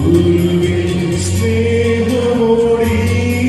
Guru Vishnu Modi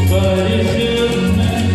But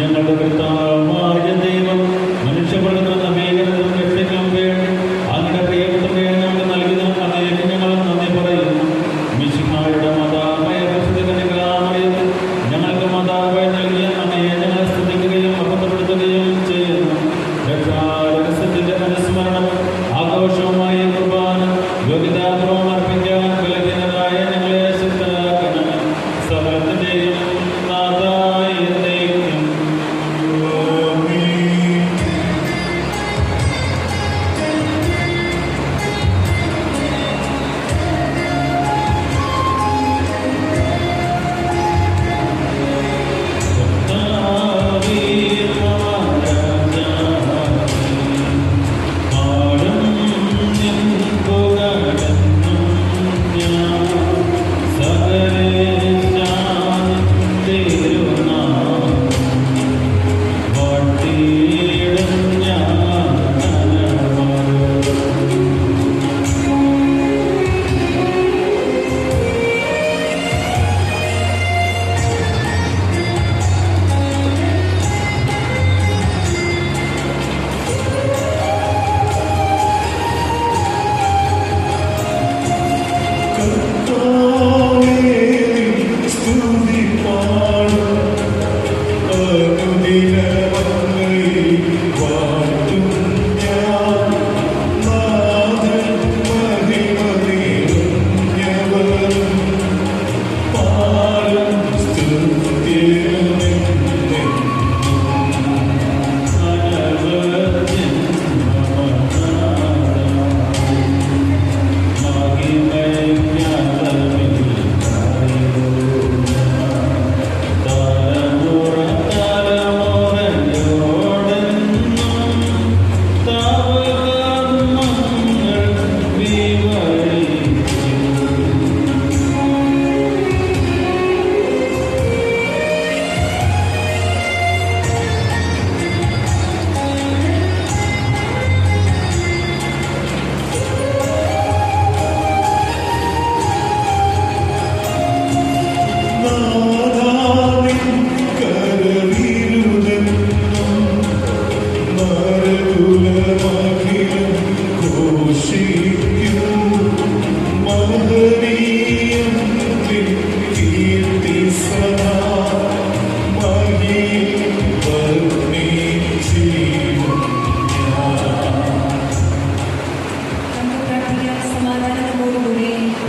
ഞങ്ങളുടെ കർത്താവായ ദൈവം മനുഷ്യവർഗ നവീകരണത്തിനും രക്ഷയ്ക്കും വേണ്ടി അങ്ങയുടെ പ്രിയപുത്രനെ ഞങ്ങൾക്ക് നൽകിയതിനും അങ്ങേക്ക് ഞങ്ങൾ നന്ദി പറയുന്നു. മിശിഹായുടെ മാതാവായ പരിശുദ്ധകന്യകാമറിയത്തിൽ ഞങ്ങൾക്ക് മാതാവായി നൽകിയ അങ്ങയെ ഞങ്ങൾ സ്തുതിക്കുകയും മഹത്വപ്പെടുത്തുകയും ചെയ്യുന്നു. രക്ഷാരഹസ്യത്തിന്റെ അനുസ്മരണം ആഘോഷവുമായ കുർബാന യോഗ്യതാപൂർവം അർപ്പിക്കാൻ ബലഹീനരായ ഞങ്ങളെ ശക്തരാക്കണം. സകലത്തിന്റെയും നാഥായ ദൈവം.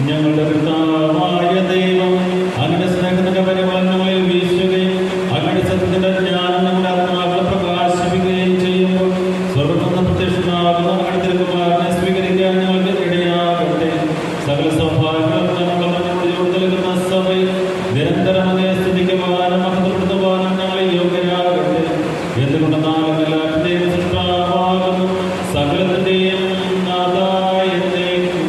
ഞങ്ങളുടെ കർത്താവായ ദൈവം അങ്ങയുടെ സ്നേഹത്തിന്റെ പരിപാലനമായി വീശുകയും അങ്ങയുടെ സത്യത്തിന്റെ ജ്ഞാനം നമ്മുടെ ആത്മാക്കളെ പ്രകാശിപ്പിക്കുകയും ചെയ്യുമ്പോൾ സ്വർഗ്ഗം പ്രത്യക്ഷമാകുന്ന അങ്ങയുടെ തിരുക്കുമാരനെ സ്വീകരിക്കാൻ ഞങ്ങൾക്ക് ഇടയാകട്ടെ. സകല സൗഭാഗ്യങ്ങളും ഞങ്ങളുടെ നൽകുന്ന സഭയിൽ നിരന്തരം അതേ സ്തുതിക്കുവാനും മഹത്വപ്പെടുത്തുവാനും ഞങ്ങളെ യോഗ്യരാകട്ടെ. എന്തുകൊണ്ടെന്നാൽ എല്ലാത്തിന്റെയും സൃഷ്ടാവാകുന്നു, സകലത്തിന്റെയും നാഥായ ദൈവം.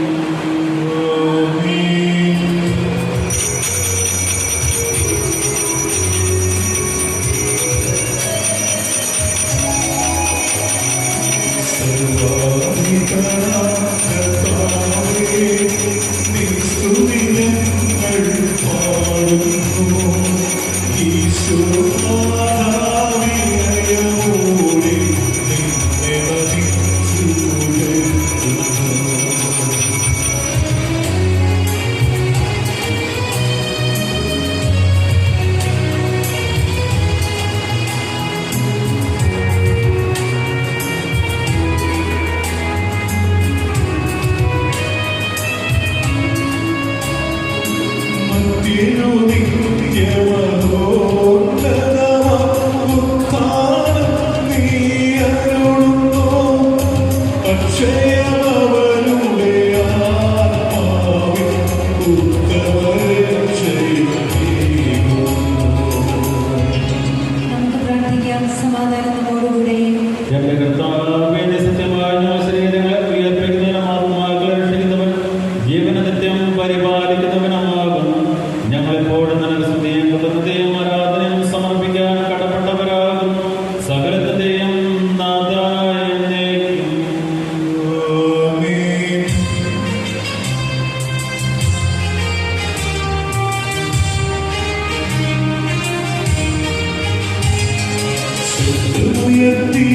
ഉയർത്തി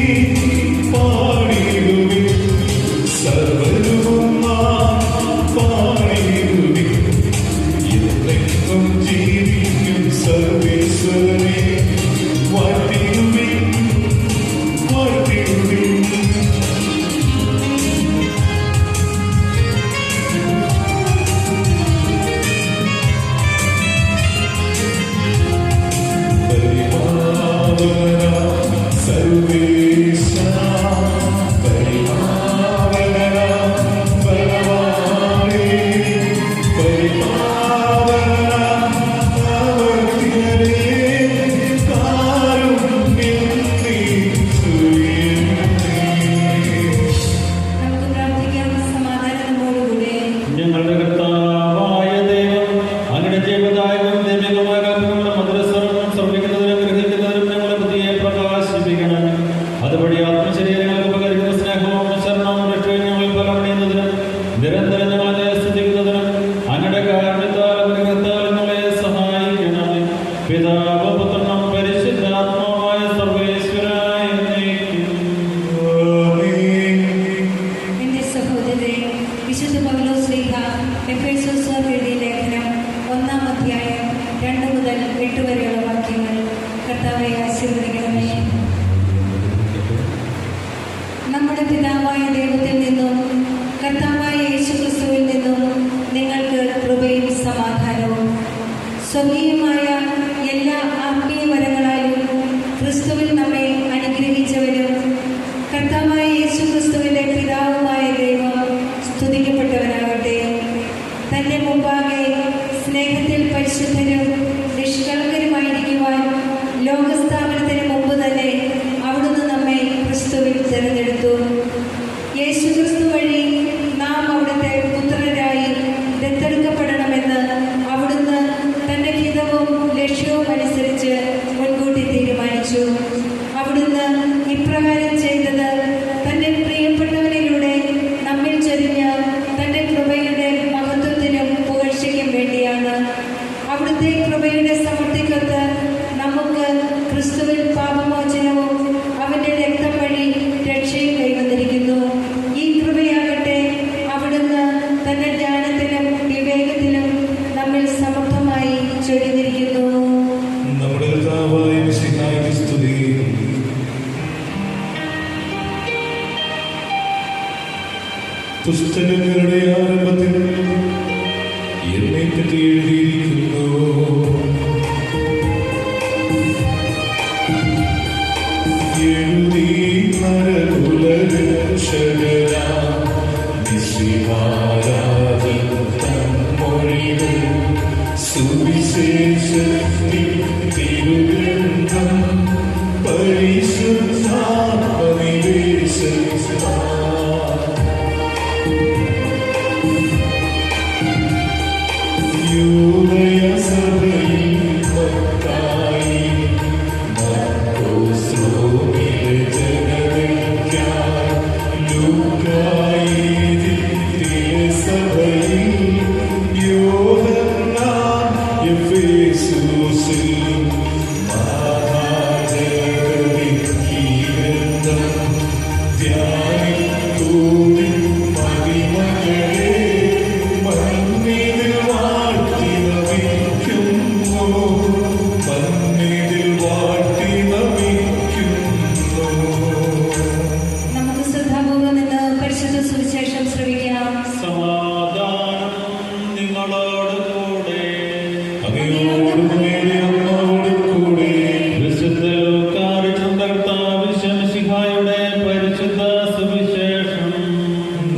പാടിടുവിൻ, സർവ്വരും പാടിടുവിൻ. എന്നെന്നും ജീവിക്കും സർവേശ്വരനെ വാഴ്ത്തിടുവിൻ, വാഴ്ത്തിടുവിൻ. ഞങ്ങളുടെ കർത്താവായ ദൈവം അങ്ങയുടെ ജീവദായകം ദൈവികമായ കൽപ്പനകളും മധുരസ്വരങ്ങളും ശ്രമിക്കുന്നതിനും ഗ്രഹിക്കുന്നതിനും ഞങ്ങളെ ബുദ്ധിയെ പ്രകാശിപ്പിക്കണം. അതുവഴി ആത്മശരീരങ്ങൾക്ക് ഉപകരിക്കുന്ന സ്നേഹവും ശരണവും രക്ഷയും ഞങ്ങൾ ഫലമണിയുന്നതിനും നിരന്തരം ഞങ്ങളെ സ്തുതിക്കുന്നതിനും അങ്ങയുടെ കാരുണ്യത്താൽ അനുഗ്രഹത്താൽ ഞങ്ങളെ സഹായിക്കണം. പിതാവും പുത്രനും പരിശുദ്ധാത്മാവുമായ സർവേശ്വരായ എന്റെ സഹോദരരെ, വിശുദ്ധ പൗലോസ് ശ്ലീഹ എഫേസോസ്യർക്ക് എഴുതിയ ലേഖനം 1-ാം അധ്യായം 2 മുതൽ 8 വരെയുള്ള വാക്യങ്ങൾ. കർത്താവെ ആശീർവദിക്കണമേ. നമ്മുടെ പിതാവായ ദൈവത്തിൽ നിന്നും കർത്താവായ യേശുക്രിസ്തുവിൽ നിന്നും നിങ്ങൾക്ക് കൃപയും സമാധാനവും. സ്വർഗീയമായ എല്ലാ ആത്മീയ വരങ്ങളാലും ക്രിസ്തുവിൽ നമ്മെ അനുഗ്രഹിച്ചവരും കർത്താവായ യേശുക്രിസ്തുവിന്റെ പിതാവുമായ ദൈവം സ്തുതിക്കപ്പെട്ടവനാകട്ടെ. തന്റെ മുമ്പാകെ സ്നേഹത്തിൽ പരിശുദ്ധരും നിഷ്കളങ്കരുമായിരിക്കുവാൻ ലോകസ്ഥാപനത്തിന് മുമ്പ് തന്നെ അവിടുന്ന് നമ്മെ ക്രിസ്തുവിൽ തിരഞ്ഞെടുത്തു. യേശുക്രിസ്തു വഴി നാം അവിടുത്തെ പുത്രരായി ദത്തെടുക്കപ്പെടണമെന്ന് അവിടുന്ന് തന്റെ ഹിതവും ലക്ഷ്യവും അനുസരിച്ച് മുൻകൂട്ടി തീരുമാനിച്ചു. അവിടുന്ന് ഇപ്രകാരം ചെയ്തത് തന്റെ പ്രിയപ്പെട്ടവനിലൂടെ നമ്മിൽ ചൊരിഞ്ഞ തന്റെ കൃപയുടെ മഹത്വത്തിനും പുകഴ്ചയ്ക്കും വേണ്ടിയാണ്. അവിടുത്തെ കൃപയുടെ സമൃദ്ധിക്കൊത്ത് നമുക്ക് ക്രിസ്തുവിൽ പാപമോചനവും അവന്റെ രക്തം വഴി രക്ഷയും കൈവന്നിരിക്കുന്നു. ഈ കൃപയാകട്ടെ അവിടുന്ന് തന്റെ ജ്ഞാനത്തിലും വിവേകത്തിലും നമ്മിൽ സമൃദ്ധമായി ചൊരിഞ്ഞിരിക്കുന്നു. നമ്മുടെ കർത്താവായ മിശിഹായ്ക്ക് സ്തുതി. പുസ്തകങ്ങളുടെ ആരംഭത്തിൽ എന്നെപ്പറ്റി എഴുതിയിരിക്കുന്നു. എഴുതി നരകുലരക്ഷകരാം മിശിഹാരാജൻ തൻ മൊഴികൾ സുവിശേഷത്തിൻ തിരുഗ്രന്ഥം പരിശുദ്ധാത്മനിവേശിതാ. യൂദയ സഭയിൽ മത്തായി മർക്കോസ് റോമിലെ ജനതയ്ക്കായി ലൂക്കായി തിത്തിയ സഭയിൽ യോഹന്നാൻ എഫേസോസിൽ മഹാജഗതി ഈ ഗ്രന്ഥം ധ്യാനിത്തോടി മഹിമകളെ മണ്ണിൽ വാഴ്ത്തി നമിക്കുന്നു, മണ്ണിൽ വാഴ്ത്തി നമിക്കുന്നു. നമുക്ക് ശ്രദ്ധാപൂർവം നിന്ന് പരിശുദ്ധ സുവിശേഷം ശ്രവിക്കാം. സമാധാനം നിങ്ങളോട് കൂടെ. അങ്ങയോടും അങ്ങയുടെ ആത്മാവോടും കൂടെ. വിശുദ്ധ ലൂക്കായുടെ മിശിഹായുടെ പരിശുദ്ധ സുവിശേഷം.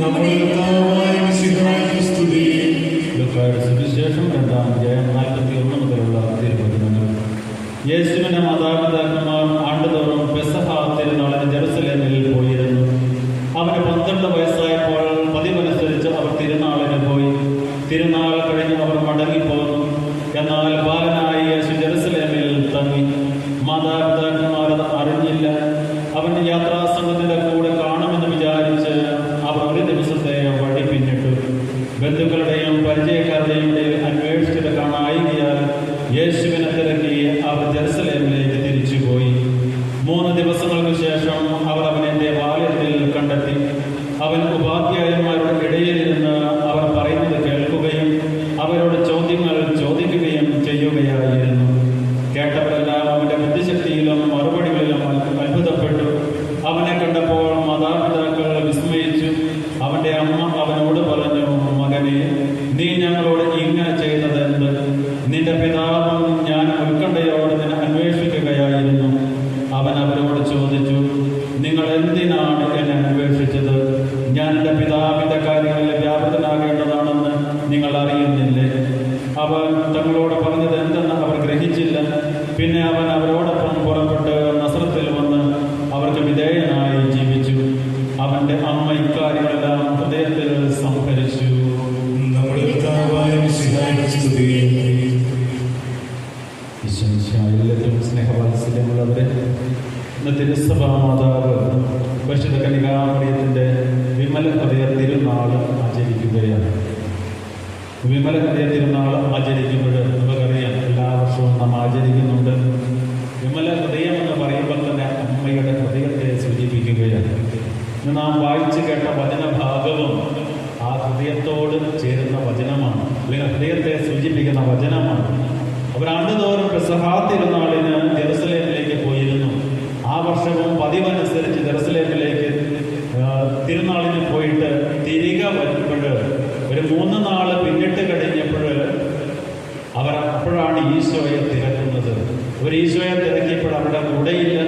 നമ്മുടെ കർത്താവായ മിശിഹായ്ക്ക് സ്തുതി. ലൂക്കായുടെ സുവിശേഷം 2-ാം അധ്യായം 41 മുതലുള്ള തിരുവചനങ്ങൾ. യേശുവിന്റെ മാതാപിതാക്കന്മാർ ആണ്ടുതോറും പെസഹ തിരുനാളിന് ജെറുസലേമിൽ പോയിരുന്നു. അവന് 12 വയസ്സായപ്പോൾ പതിവനുസരിച്ച് അവർ തിരുനാളിന് പോയി. തിരുനാൾ കഴിഞ്ഞ് അവർ മടങ്ങിപ്പോന്നു. എന്നാൽ ബാലനായ യേശു ജെറുസലേമിൽ തങ്ങി. മാതാപിതാക്കന്മാർ അത് അറിഞ്ഞില്ല. അവൻ യാത്രാസംഘത്തിന്റെ കൂടെ കാണുമെന്ന് വിചാരിച്ച് അവർ ഒരു ദിവസത്തെ വഴി പിന്നിട്ടു. ബന്ധുക്കളുടെയും പരിചയക്കാരുടെയും ഇടയിൽ അന്വേഷിച്ചിട്ട് കാണായികയാൽ യേശുവിനെ തിരക്കി അവർ ജെറുസലേമിലേക്ക് അവൻ്റെ ബുദ്ധിശക്തിയിലും മറുപടികളിലും അത്ഭുതപ്പെട്ടു. അവനെ കണ്ടപ്പോൾ മാതാപിതാക്കൾ വിസ്മയിച്ചു. അവൻ്റെ അമ്മ അവനോട് പറഞ്ഞു, മകനെ, നീ ഞങ്ങളോട് ഇങ്ങനെ ചെയ്തതെന്ത്? നിന്റെ പിതാവും ഞാൻ ഉത്കണ്ഠയോടെ നിന്നെ അന്വേഷിക്കുകയായിരുന്നു. അവൻ അവരോട് ചോദിച്ചു, നിങ്ങൾ എന്തിനാണ് എന്നെ അന്വേഷിച്ചത്? ഞാൻ എൻ്റെ പിതാവിൻ്റെ കാര്യങ്ങളിൽ വ്യാപൃതനാകേണ്ടതാണെന്ന് നിങ്ങൾ അറിയുന്നില്ലേ? അവൻ തങ്ങളോട് പറഞ്ഞത് എന്തെന്ന് അവർ ഗ്രഹിച്ചില്ല. പിന്നെ അവൻ അവരോടൊപ്പം പുറപ്പെട്ട് നസ്രത്തിൽ വന്ന് അവർക്ക് വിധേയനായി ജീവിച്ചു. അവൻ്റെ അമ്മ ഇക്കാര്യങ്ങളെല്ലാം ഹൃദയത്തിൽ സംഭരിച്ചു. നമ്മുടെ കർത്താവായ മിശിഹായുടെ സ്തുതി. ഏറ്റവും സ്നേഹവാത്സല്യമുള്ളവരെ, ഇന്ന് തിരുസഭാ മാതാവ് പരിശുദ്ധ കന്യകാമറിയത്തിൻ്റെ വിമല ഹൃദയ തിരുനാൾ ആചരിക്കുകയാണ്. വിമല ഹൃദയ തിരുനാൾ ആചരിക്കുമ്പോൾ നമുക്കറിയാം, എല്ലാ വർഷവും നാം ആചരിക്കുന്നുണ്ട്. വിമല ഹൃദയം എന്ന് പറയുമ്പോൾ തന്നെ അമ്മയുടെ ഹൃദയത്തെ സൂചിപ്പിക്കുകയാണ്. ഇന്ന് നാം വായിച്ചു കേട്ട വചനഭാഗവും ആ ഹൃദയത്തോട് ചേരുന്ന വചനമാണ്, അല്ലെങ്കിൽ ഹൃദയത്തെ സൂചിപ്പിക്കുന്ന വചനമാണ്. അവർ ആണ്ടുതോറും പെസഹാ തിരുനാളിന് ജെറുസലേമിലേക്ക് പോയിരുന്നു. ആ വർഷവും പതിവനുസരിച്ച് ജെറുസലേമിലേക്ക് തിരുനാളിന് പോയിട്ട് തിരികെ വരുമ്പോൾ ഒരു 3 നാൾ പിന്നിട്ട് കഴിഞ്ഞപ്പോൾ അപ്പോഴാണ് ഈശോയെ തിരക്കുന്നത്. ഒരു ഈശോയെ തിരക്കിയപ്പോൾ അവരുടെ കൂടെയില്ല,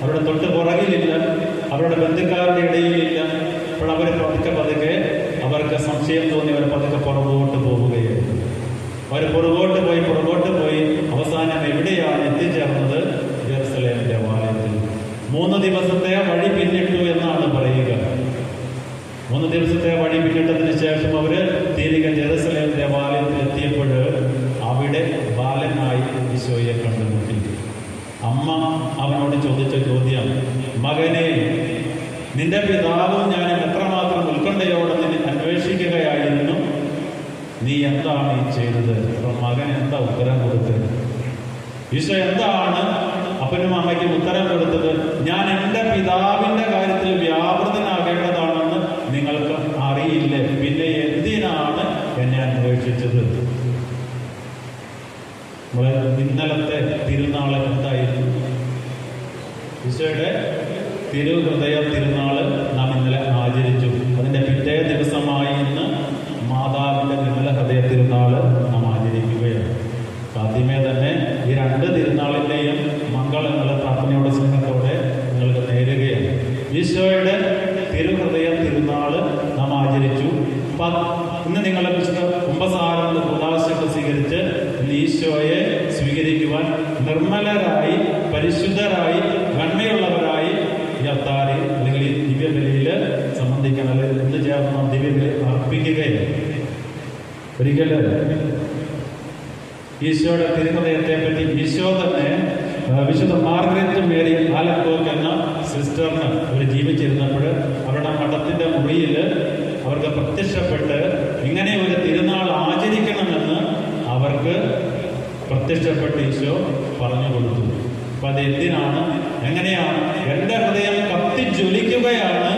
അവരുടെ തൊട്ട് പുറകിലില്ല, അവരുടെ ബന്ധുക്കാരുടെ ഇടയിലില്ല. അപ്പോൾ അവർ പതുക്കെ അവർക്ക് സംശയം തോന്നി അവർ പതുക്കെ പുറകോട്ട് പോവുകയായിരുന്നു. അവർ പുറകോട്ട് പോയി അവസാനം എവിടെയാണ് എത്തിച്ചേർന്നത്? ജെറുസലേമിന്റെ വാലയത്തിൽ. 3 ദിവസത്തെ വഴി പിന്നിട്ടു എന്നാണ് പറയുക. 3 ദിവസത്തെ വഴി പിന്നിട്ടതിന് ശേഷം അവര് തിരികെ ജെറുസലേം ദേവാലയത്തിൽ എത്തിയപ്പോൾ അവിടെ ബാലനായി ഈശോയെ കണ്ടുമുട്ടി. അമ്മ അവനോട് ചോദിച്ച ചോദ്യം, മകനെ, നിന്റെ പിതാവും ഞാനും എത്രമാത്രം ഉത്കണ്ഠയോടെ നിന്നെ അന്വേഷിക്കുകയായിരുന്നു. നീ എന്താണ് ഈ ചെയ്തത്? അപ്പൊ മകൻ എന്താ ഉത്തരം കൊടുത്തത്? ഈശോ എന്താണ് അപ്പനും അമ്മയ്ക്കും ഉത്തരം കൊടുത്തത്? ഞാൻ എൻ്റെ പിതാവിൻ്റെ കാര്യത്തിൽ വ്യാപൃതനാകേണ്ടതാണെന്ന് നിങ്ങൾക്ക് അറിയില്ലേ, പിന്നെ എന്തിനാണ് എന്നെ അന്വേഷിച്ചത്? ഇന്നലത്തെ തിരുനാൾ എന്തായിരുന്നു? ഈശോയുടെ തിരുഹൃദയ തിരുനാള് നാം ഇന്നലെ ആചരിച്ചു. അതിൻ്റെ പിറ്റേ ദിവസമായി ഇന്ന് മാതാവിൻ്റെ വിമല ഹൃദയ തിരുനാള് നാം ആചരിക്കുകയാണ്. ആദ്യമേ തന്നെ ഈ 2 തിരുനാളിൻ്റെയും മംഗളങ്ങൾ പ്രാർത്ഥനയോടെ സ്നേഹത്തോടെ നിങ്ങൾക്ക് നേരുകയാണ്. ഈശോയുടെ തിരുഹൃദയ തിരുനാള് നാം ആചരിച്ചു. ഇന്ന് നിങ്ങളെ വിശുദ്ധ കുംഭസാരം കൂദാശകൾ സ്വീകരിച്ച് ഇന്ന് ഈശോയെ സ്വീകരിക്കുവാൻ നിർമ്മലരായി, പരിശുദ്ധരായി, നന്മയുള്ളവരായി ഈ അത്താരി അല്ലെങ്കിൽ ഈ ദിവ്യബലിയിൽ സംബന്ധിക്കണം. അല്ലെങ്കിൽ ഇന്ന് ചേർന്ന് ദിവ്യബലി അർപ്പിക്കുകയാണ്. ഒരിക്കലും ഈശോയുടെ തിരുഹൃദയത്തെ പറ്റി ഈശോ തന്നെ വിശുദ്ധ മാർഗരറ്റ് മേരി ആലക്കോക്ക് എന്ന സിസ്റ്ററിന് അവർ ജീവിച്ചിരുന്നപ്പോൾ അവരുടെ മഠത്തിന്റെ മുറിയിൽ അവർക്ക് പ്രത്യക്ഷപ്പെട്ട് ഇങ്ങനെ ഒരു തിരുനാൾ ആചരിക്കണമെന്ന് അവർക്ക് പ്രത്യക്ഷപ്പെട്ട് ഈശോ പറഞ്ഞു കൊടുത്തു. അപ്പൊ അത് എന്തിനാണ്, എങ്ങനെയാണ്? എൻ്റെ ഹൃദയം കത്തിജ്വലിക്കുകയാണ്.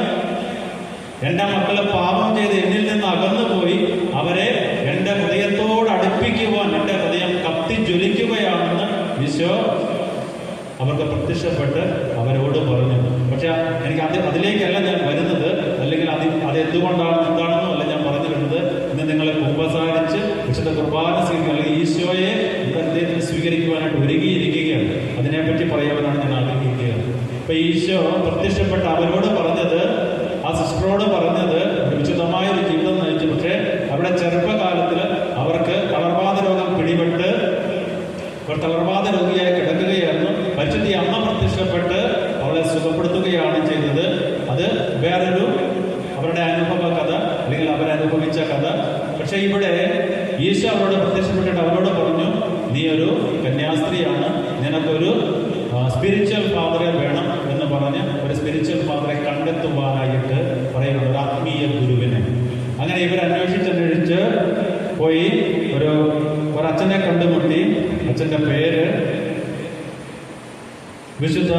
എൻ്റെ മക്കള് പാപം ചെയ്ത് എന്നിൽ നിന്ന് അകന്നുപോയി അവരെ എൻ്റെ ഹൃദയത്തോട് അടുപ്പിക്കുവാൻ എൻ്റെ ഹൃദയം കത്തിജ്വലിക്കുകയാണെന്ന് ഈശോ അവർക്ക് പ്രത്യക്ഷപ്പെട്ട് അവരോട് പറഞ്ഞു. പക്ഷെ എനിക്ക് അതിലേക്കല്ല ഞാൻ വരുന്നത്, അല്ലെങ്കിൽ അത് എന്താണെന്നോ അല്ല ഞാൻ പറഞ്ഞു വരുന്നത്. ഇന്ന് നിങ്ങളെ കുമ്പസാരിച്ച് വിശുദ്ധ കുർബാന സ്വീകരിക്കുക, അല്ലെങ്കിൽ ഈശോയെ ഹൃദയത്തിൽ സ്വീകരിക്കുവാനായിട്ട് ഒരുങ്ങിയിരിക്കുകയാണ്. അതിനെപ്പറ്റി പറയുവാനാണ് ഞാൻ ആഗ്രഹിക്കുകയാണ്. അപ്പൊ ഈശോ പ്രത്യക്ഷപ്പെട്ട് അവരോട് പറഞ്ഞത്, ആ സിസ്റ്ററോട് പറഞ്ഞത്, വിശുദ്ധമായ ഒരു ജീവിതം നയിച്ചു. പക്ഷേ അവിടെ ചെറുപ്പകാലത്തിൽ അവർക്ക് തളർവാദ രോഗം പിടിപെട്ട് അവർ തളർവാദ രോഗിയായി കിടക്കുകയായിരുന്നു. പരിശുദ്ധ അമ്മ പ്രത്യക്ഷപ്പെട്ട് അവളെ സുഖപ്പെടുത്തുകയാണ് ചെയ്തത്. അത് വേറൊരു അവരുടെ അനുഭവ കഥ, അല്ലെങ്കിൽ അവരനുഭവിച്ച കഥ. പക്ഷെ ഇവിടെ ഈശോ അവരോട് പ്രത്യക്ഷപ്പെട്ടിട്ട് അവരോട് പറഞ്ഞു, നീ ഒരു കന്യാസ്ത്രീയാണ്, നിനക്കൊരു സ്പിരിച്വൽ ഫാദറെ വേണം എന്ന് പറഞ്ഞ് ഒരു സ്പിരിച്വൽ ഫാദറെ കണ്ടെത്തുവാനായിട്ട് പറയുന്നത്, ഒരു ആത്മീയ ഗുരുവിനെ. അങ്ങനെ ഇവർ അന്വേഷിച്ച് പോയി ഒരച്ഛനെ കണ്ടുമുട്ടി. അച്ഛൻ്റെ പേര് വിശുദ്ധ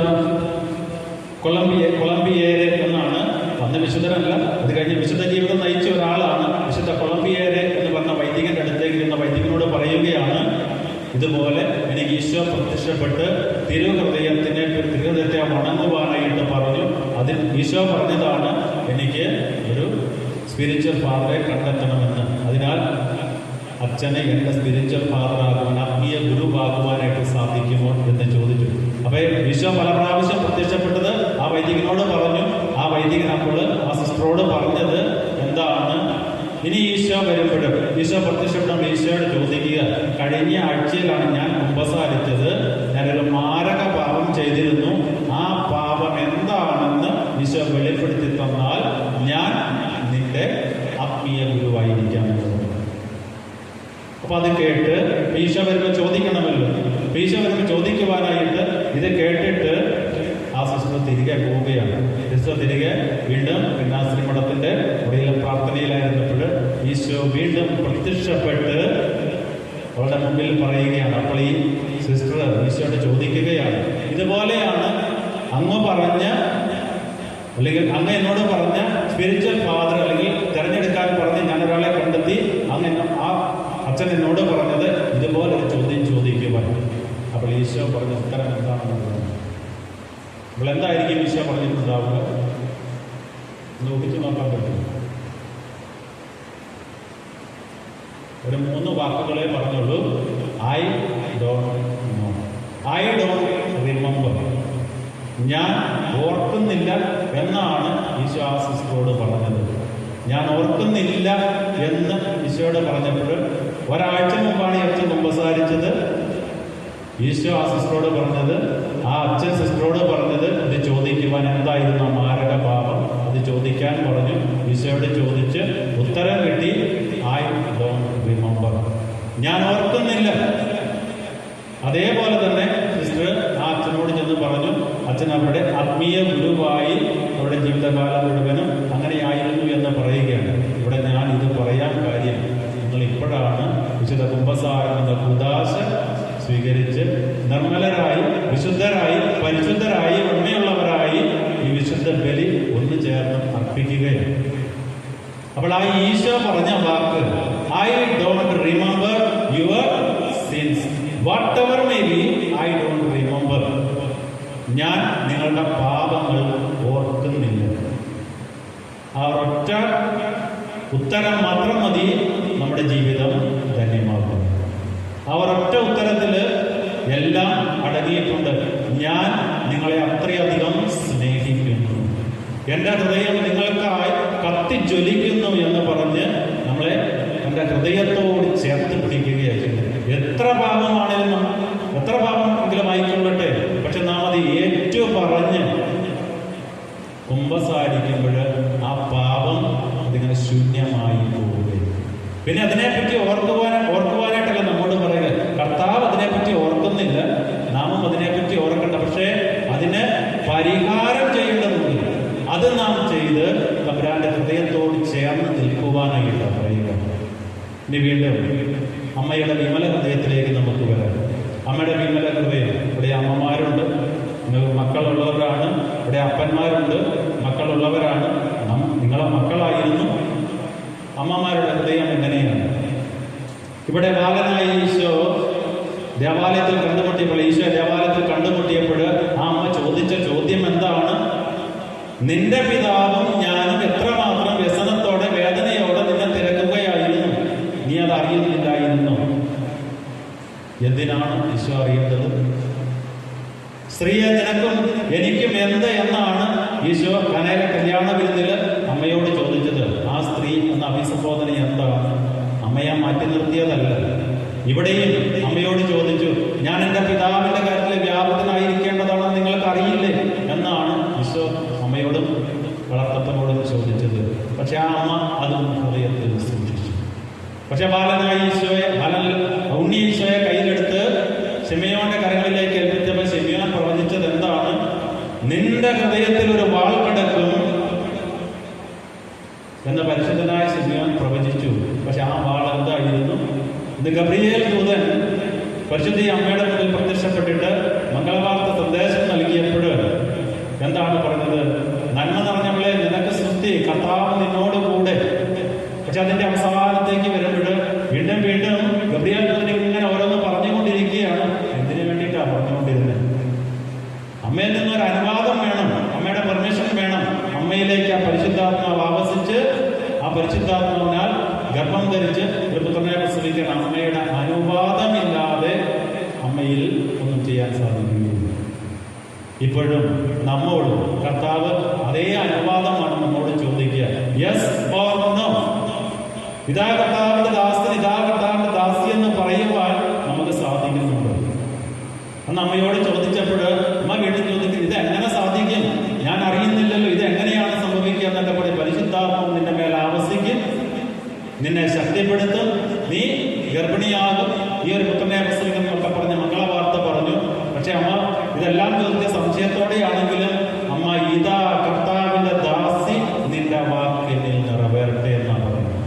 കൊളംബിയേരെ എന്നാണ്. അന്ന് വിശുദ്ധരല്ല, അത് കഴിഞ്ഞ് വിശുദ്ധ ജീവിതം നയിച്ച ഒരാളാണ്. വിശുദ്ധ കൊളംബിയേരെ എന്ന് പറഞ്ഞ വൈദികന്റെ അടുത്തേക്ക് ഇരുന്ന വൈദികനോട് പറയുകയാണ്, ഇതുപോലെ എനിക്ക് ഈശോ പ്രത്യക്ഷപ്പെട്ട് തിരുഹൃദയത്തെ വണങ്ങുവാനായിട്ട് പറഞ്ഞു. അതിൽ ഈശോ പറഞ്ഞതാണ് എനിക്ക് ഒരു സ്പിരിച്വൽ ഫാദറെ കണ്ടെത്തണമെന്ന്. അതിനാൽ അച്ഛനെ എൻ്റെ സ്പിരിച്വൽ ഫാദറാകുവാൻ, ആത്മീയ ഗുരുവാകുവാനായിട്ട് സാധിക്കുമോ എന്ന് ചോദിച്ചു. അപ്പൊ ഈശോ പല പ്രാവശ്യം പ്രത്യക്ഷപ്പെട്ടത് ആ വൈദികനോട് പറഞ്ഞു. ആ വൈദികൻ അപ്പോൾ ആ സിസ്റ്ററോട് പറഞ്ഞത് എന്താണ്, ഇനി ഈശോ വരുമ്പോഴും ഈശോ പ്രത്യക്ഷപ്പെടുമ്പോൾ ഈശോയോട് ചോദിക്കുക, കഴിഞ്ഞ ആഴ്ചയിലാണ് ഞാൻ കുമ്പസാരിച്ചത്, ഞാനൊരു മാരക പാപം ചെയ്തിരുന്നു, ആ പാപം എന്താണെന്ന് ഈശോ വെളിപ്പെടുത്തി തന്നാൽ ഞാൻ നിന്റെ ആത്മീയ ഗുരുവായിരിക്കാമെന്ന്. അപ്പൊ അത് കേട്ട് ഈശോ വരുമ്പോൾ ചോദിക്കണമല്ലോ. ഈശോ വരുമ്പോൾ ചോദിക്കുവാനായിട്ട് ഇത് കേട്ടിട്ട് ആ സിസ്റ്റർ തിരികെ പോവുകയാണ്. സിസ്റ്റർ തിരികെ വീണ്ടും കന്യാസ്ത്രീ മഠത്തിന്റെ മുറിയിലെ പ്രാർത്ഥനയിലായിരുന്നപ്പോൾ ഈശോ വീണ്ടും പ്രത്യക്ഷപ്പെട്ട് അവളുടെ മുമ്പിൽ പറയുകയാണ്. അപ്പോൾ ഈ സിസ്റ്റർ ഈശോയോട് ചോദിക്കുകയാണ്, ഇതുപോലെയാണ് അങ്ങ് പറഞ്ഞ, അല്ലെങ്കിൽ അങ്ങ് എന്നോട് പറഞ്ഞ സ്പിരിച്വൽ ഫാദർ, അല്ലെങ്കിൽ തിരഞ്ഞെടുക്കാൻ പറഞ്ഞ് ഞാനൊരാളെ കണ്ടെത്തി, അങ്ങ് ആ അച്ഛൻ എന്നോട് പറഞ്ഞത് ഇതുപോലെ ഒരു ചോദ്യം ചോദിക്കുവാൻ. അപ്പോൾ ഈശോ പറഞ്ഞ ഉത്തരം എന്താണെന്ന് പറഞ്ഞു. അപ്പോൾ എന്തായിരിക്കും ഈശോ പറഞ്ഞിട്ടുണ്ടാവുക എന്ന് ഊഹിച്ചു നോക്കാൻ പറ്റും. ഒരു 3 വാക്കുകളെ പറഞ്ഞുള്ളൂ. I don't know, I don't remember. ഞാൻ ഓർക്കുന്നില്ല എന്നാണ് ഈശോ ആ സിസ്റ്ററോട് പറഞ്ഞത്. ഞാൻ ഓർക്കുന്നില്ല എന്ന് ഈശോയോട് പറഞ്ഞപ്പോൾ ഒരാഴ്ച മുമ്പാണ് ഈ അച്ഛൻ കുമ്പസാരിച്ചത്. ഈശോ ആ സിസ്റ്ററോട് പറഞ്ഞത്, ആ അച്ഛൻ സിസ്റ്ററോട് പറഞ്ഞത് ഇത് ചോദിക്കുവാൻ എന്തായിരുന്നു മാരക പാപം, അത് ചോദിക്കാൻ പറഞ്ഞു. ഈശോയോട് ചോദിച്ച് ഉത്തരം കിട്ടി, ഐ ഡോണ്ട് റിമെമ്പർ, ഞാൻ ഓർക്കുന്നില്ല. അതേപോലെ തന്നെ സിസ്റ്റർ ആ അച്ഛനോട് ചെന്ന് പറഞ്ഞു. അച്ഛൻ അവിടെ ആത്മീയ ഗുരുവായി അവരുടെ ജീവിതകാലം മുഴുവനും അങ്ങനെയായിരുന്നു എന്ന് പറയുകയാണ്. ഇവിടെ ഞാൻ ഇത് പറയാൻ കാര്യം, നിങ്ങൾ ഇപ്പോഴാണ് വിശുദ്ധ കുമ്പസാരം എന്ന കുദാശ സ്വീകരിച്ച് നിർമ്മലരായി, വിശുദ്ധരായി, പരിശുദ്ധരായി, ഉണ്മയുള്ളവരായി ഈ വിശുദ്ധ ബലി ഒന്നു ചേർന്ന് അർപ്പിക്കുകയാണ്. അപ്പോൾ ആ ഈശോ പറഞ്ഞ വാക്ക്, I don't remember your sins whatever may be, I don't remember, ഞാൻ നിങ്ങളുടെ പാപങ്ങൾ ഓർക്കുന്നില്ല. ആ ഒറ്റ ഉത്തരം മാത്രം മതി നമ്മുടെ ജീവിതം ധന്യമാകും. ആ ഒരൊറ്റ ഉത്തരത്തിൽ എല്ലാം അടങ്ങിയിട്ടുണ്ട്. ഞാൻ നിങ്ങളെ അത്രയധികം സ്നേഹിക്കുന്നു, എൻ്റെ ഹൃദയം നിങ്ങൾക്കായി കത്തിജ്വലിക്കുന്നു എന്ന് പറഞ്ഞ് നമ്മളെ എൻ്റെ ഹൃദയത്തോട് ചേർത്ത് പിടിക്കുകയായിരുന്നു. എത്ര പാപമാണെങ്കിലും, എത്ര പാപമെങ്കിലും ആയിക്കൊള്ളട്ടെ, പക്ഷെ നാം അത് ഏറ്റു പറഞ്ഞ് കുമ്പസാരിക്കുമ്പോൾ ആ പാപം അതിങ്ങനെ ശൂന്യമായി പോവുകയും, പിന്നെ അതിനെപ്പറ്റി ഓർക്കുവാനായിട്ടല്ല നമ്മോട് പറയുക. കർത്താവ് അതിനെപ്പറ്റി ഓർക്കുന്നില്ല, നാമും അതിനെപ്പറ്റി ഓർക്കണ്ട. പക്ഷേ അതിന് പരിഹാരം ചെയ്യേണ്ടതുണ്ട്. അത് നാം ചെയ്ത് തമ്പുരാന്റെ ഹൃദയത്തോട് ചേർന്ന് നിൽക്കുവാനായിട്ട് പറയുക. ഇനി വീണ്ടും അമ്മയുടെ വിമല ഹൃദയത്തിലേക്ക് നമുക്ക് വരാം. അമ്മയുടെ വിമല ഹൃദയം, ഇവിടെ അമ്മമാരുണ്ട്, മക്കളുള്ളവരാണ്, ഇവിടെ അപ്പന്മാരുണ്ട്, മക്കളുള്ളവരാണ്. നിങ്ങളെ മക്കളായിരുന്നു. അമ്മമാരുടെ ഹൃദയം എങ്ങനെയാണ്? ഇവിടെ ബാലനായ ഈശോ ദേവാലയത്തിൽ കണ്ടുമുട്ടിയപ്പോൾ, ഈശോ ദേവാലയത്തിൽ കണ്ടുമുട്ടിയപ്പോൾ ആ അമ്മ ചോദിച്ച ചോദ്യം എന്താണ്? നിന്റെ പിതാവും ഞാനും എത്രമാത്രം വ്യസനത്തോടെ, വേദനയോടെ നിന്നെ തിരക്കുകയായിരുന്നു, നീ അത് അറിയുന്നില്ലായിരുന്നു. എന്തിനാണ് ഈശോ അറിയേണ്ടത്? സ്ത്രീയെ നിനക്കും എനിക്കും എന്ത് എന്നാണ് ഈശോ കനയിലെ കല്യാണ വിരുന്നില് അമ്മയോട് ചോദിച്ചത്. ആ സ്ത്രീ എന്ന അഭിസംബോധന എന്താണ്? അമ്മയെ മാറ്റി നിർത്തിയതല്ല. ഇവിടെയും അമ്മയോട് ചോദിച്ചു, ഞാൻ എൻ്റെ പിതാവിന്റെ കാര്യത്തിൽ വ്യാപൃതനായിരിക്കേണ്ടതാണെന്ന് നിങ്ങൾക്ക് അറിയില്ലേ എന്നാണ് ഈശോ അമ്മയോടും വളർത്തപ്പനോടും ചോദിച്ചത്. പക്ഷെ ആ അമ്മ അതും ഹൃദയത്തിൽ സൂക്ഷിച്ചു. പക്ഷെ ബാലനായ ഈശോയെ, ഉണ്ണി ഈശോയെ കയ്യിലെടുത്ത് ശിമയോന്റെ കരങ്ങളിലേക്ക് ഏൽപ്പിച്ചപ്പോൾ ശിമയോൻ പ്രവചിച്ചത് എന്താണ്? നിന്റെ ഹൃദയത്തിൽ ഒരു വാൾ കിടക്കും എന്ന് പരിശുദ്ധനായ ശിമയോൻ പ്രവചിച്ചു. പക്ഷെ ആ വാൾ എന്തായിരുന്നു? ഇന്ന് ഗബ്രിയേൽ ദൂതൻ പരിശുദ്ധ അമ്മയുടെ മുന്നിൽ പ്രത്യക്ഷപ്പെട്ടിട്ട് മംഗളവാർത്ത സന്ദേശം നൽകിയപ്പോൾ എന്താണ് പറഞ്ഞത്? നന്മ നിറഞ്ഞവളെ നിനക്ക് സ്തുതി, കർത്താവ് നിന്നോട് കൂടെ. പക്ഷെ അതിന്റെ അവസാനത്തേക്ക് വരുമ്പോൾ വീണ്ടും വീണ്ടും ഗബ്രിയേൽ ദൂതൻ ഇങ്ങനെ ഓരോന്ന് പറഞ്ഞുകൊണ്ടിരിക്കും. പരിശുദ്ധാത്മാവിനാൽ ഗർഭം ധരിച്ച് ഒരു പുത്രനെ പ്രസവിക്കാൻ അമ്മയുടെ അനുവാദമില്ലാതെ അമ്മയിൽ ഒന്നും ചെയ്യാൻ സാധിക്കുകയില്ല. ഇപ്പോഴും നമ്മോട് കർത്താവ് അതേ അനുവാദമാണ് നമ്മോട് ചോദിക്കുക. Yes or no. ഇതാ കർത്താവിന്റെ ദാസൻ, ഇതാ കർത്താവിന്റെ ദാസി എന്ന് പറയുവാൻ നമുക്ക് സാധിക്കുന്നുണ്ട്. അന്ന് അമ്മയോട് ചോദിച്ചപ്പോൾ അമ്മ വീട്ടിൽ ചോദിക്കും, ഇത് എങ്ങനെ സാധിക്കും? ഞാൻ അറിയുന്നില്ലല്ലോ, ഇത് എങ്ങനെയാണ് സംഭവിക്കുക എന്നൊക്കെ പറയും. പരിശുദ്ധാത്മാവ് നിന്റെ മേൽ ആവസിക്കും, നിന്നെ ശക്തിപ്പെടുത്തും, നീ ഗർഭിണിയാകും, ഈ ഒരു പുത്രനെ പ്രസവിക്കും എന്നൊക്കെ പറഞ്ഞ് മക്കളെ വാർത്ത പറഞ്ഞു. പക്ഷെ അമ്മ ഇതെല്ലാം ചോദിച്ച സംശയത്തോടെയാണെങ്കിലും അമ്മ ഇതാ കർത്താവിന്റെ ദാസി, നിന്റെ വാക്കിനിൽ നിറവേറട്ടെ എന്നാണ് പറയുന്നത്.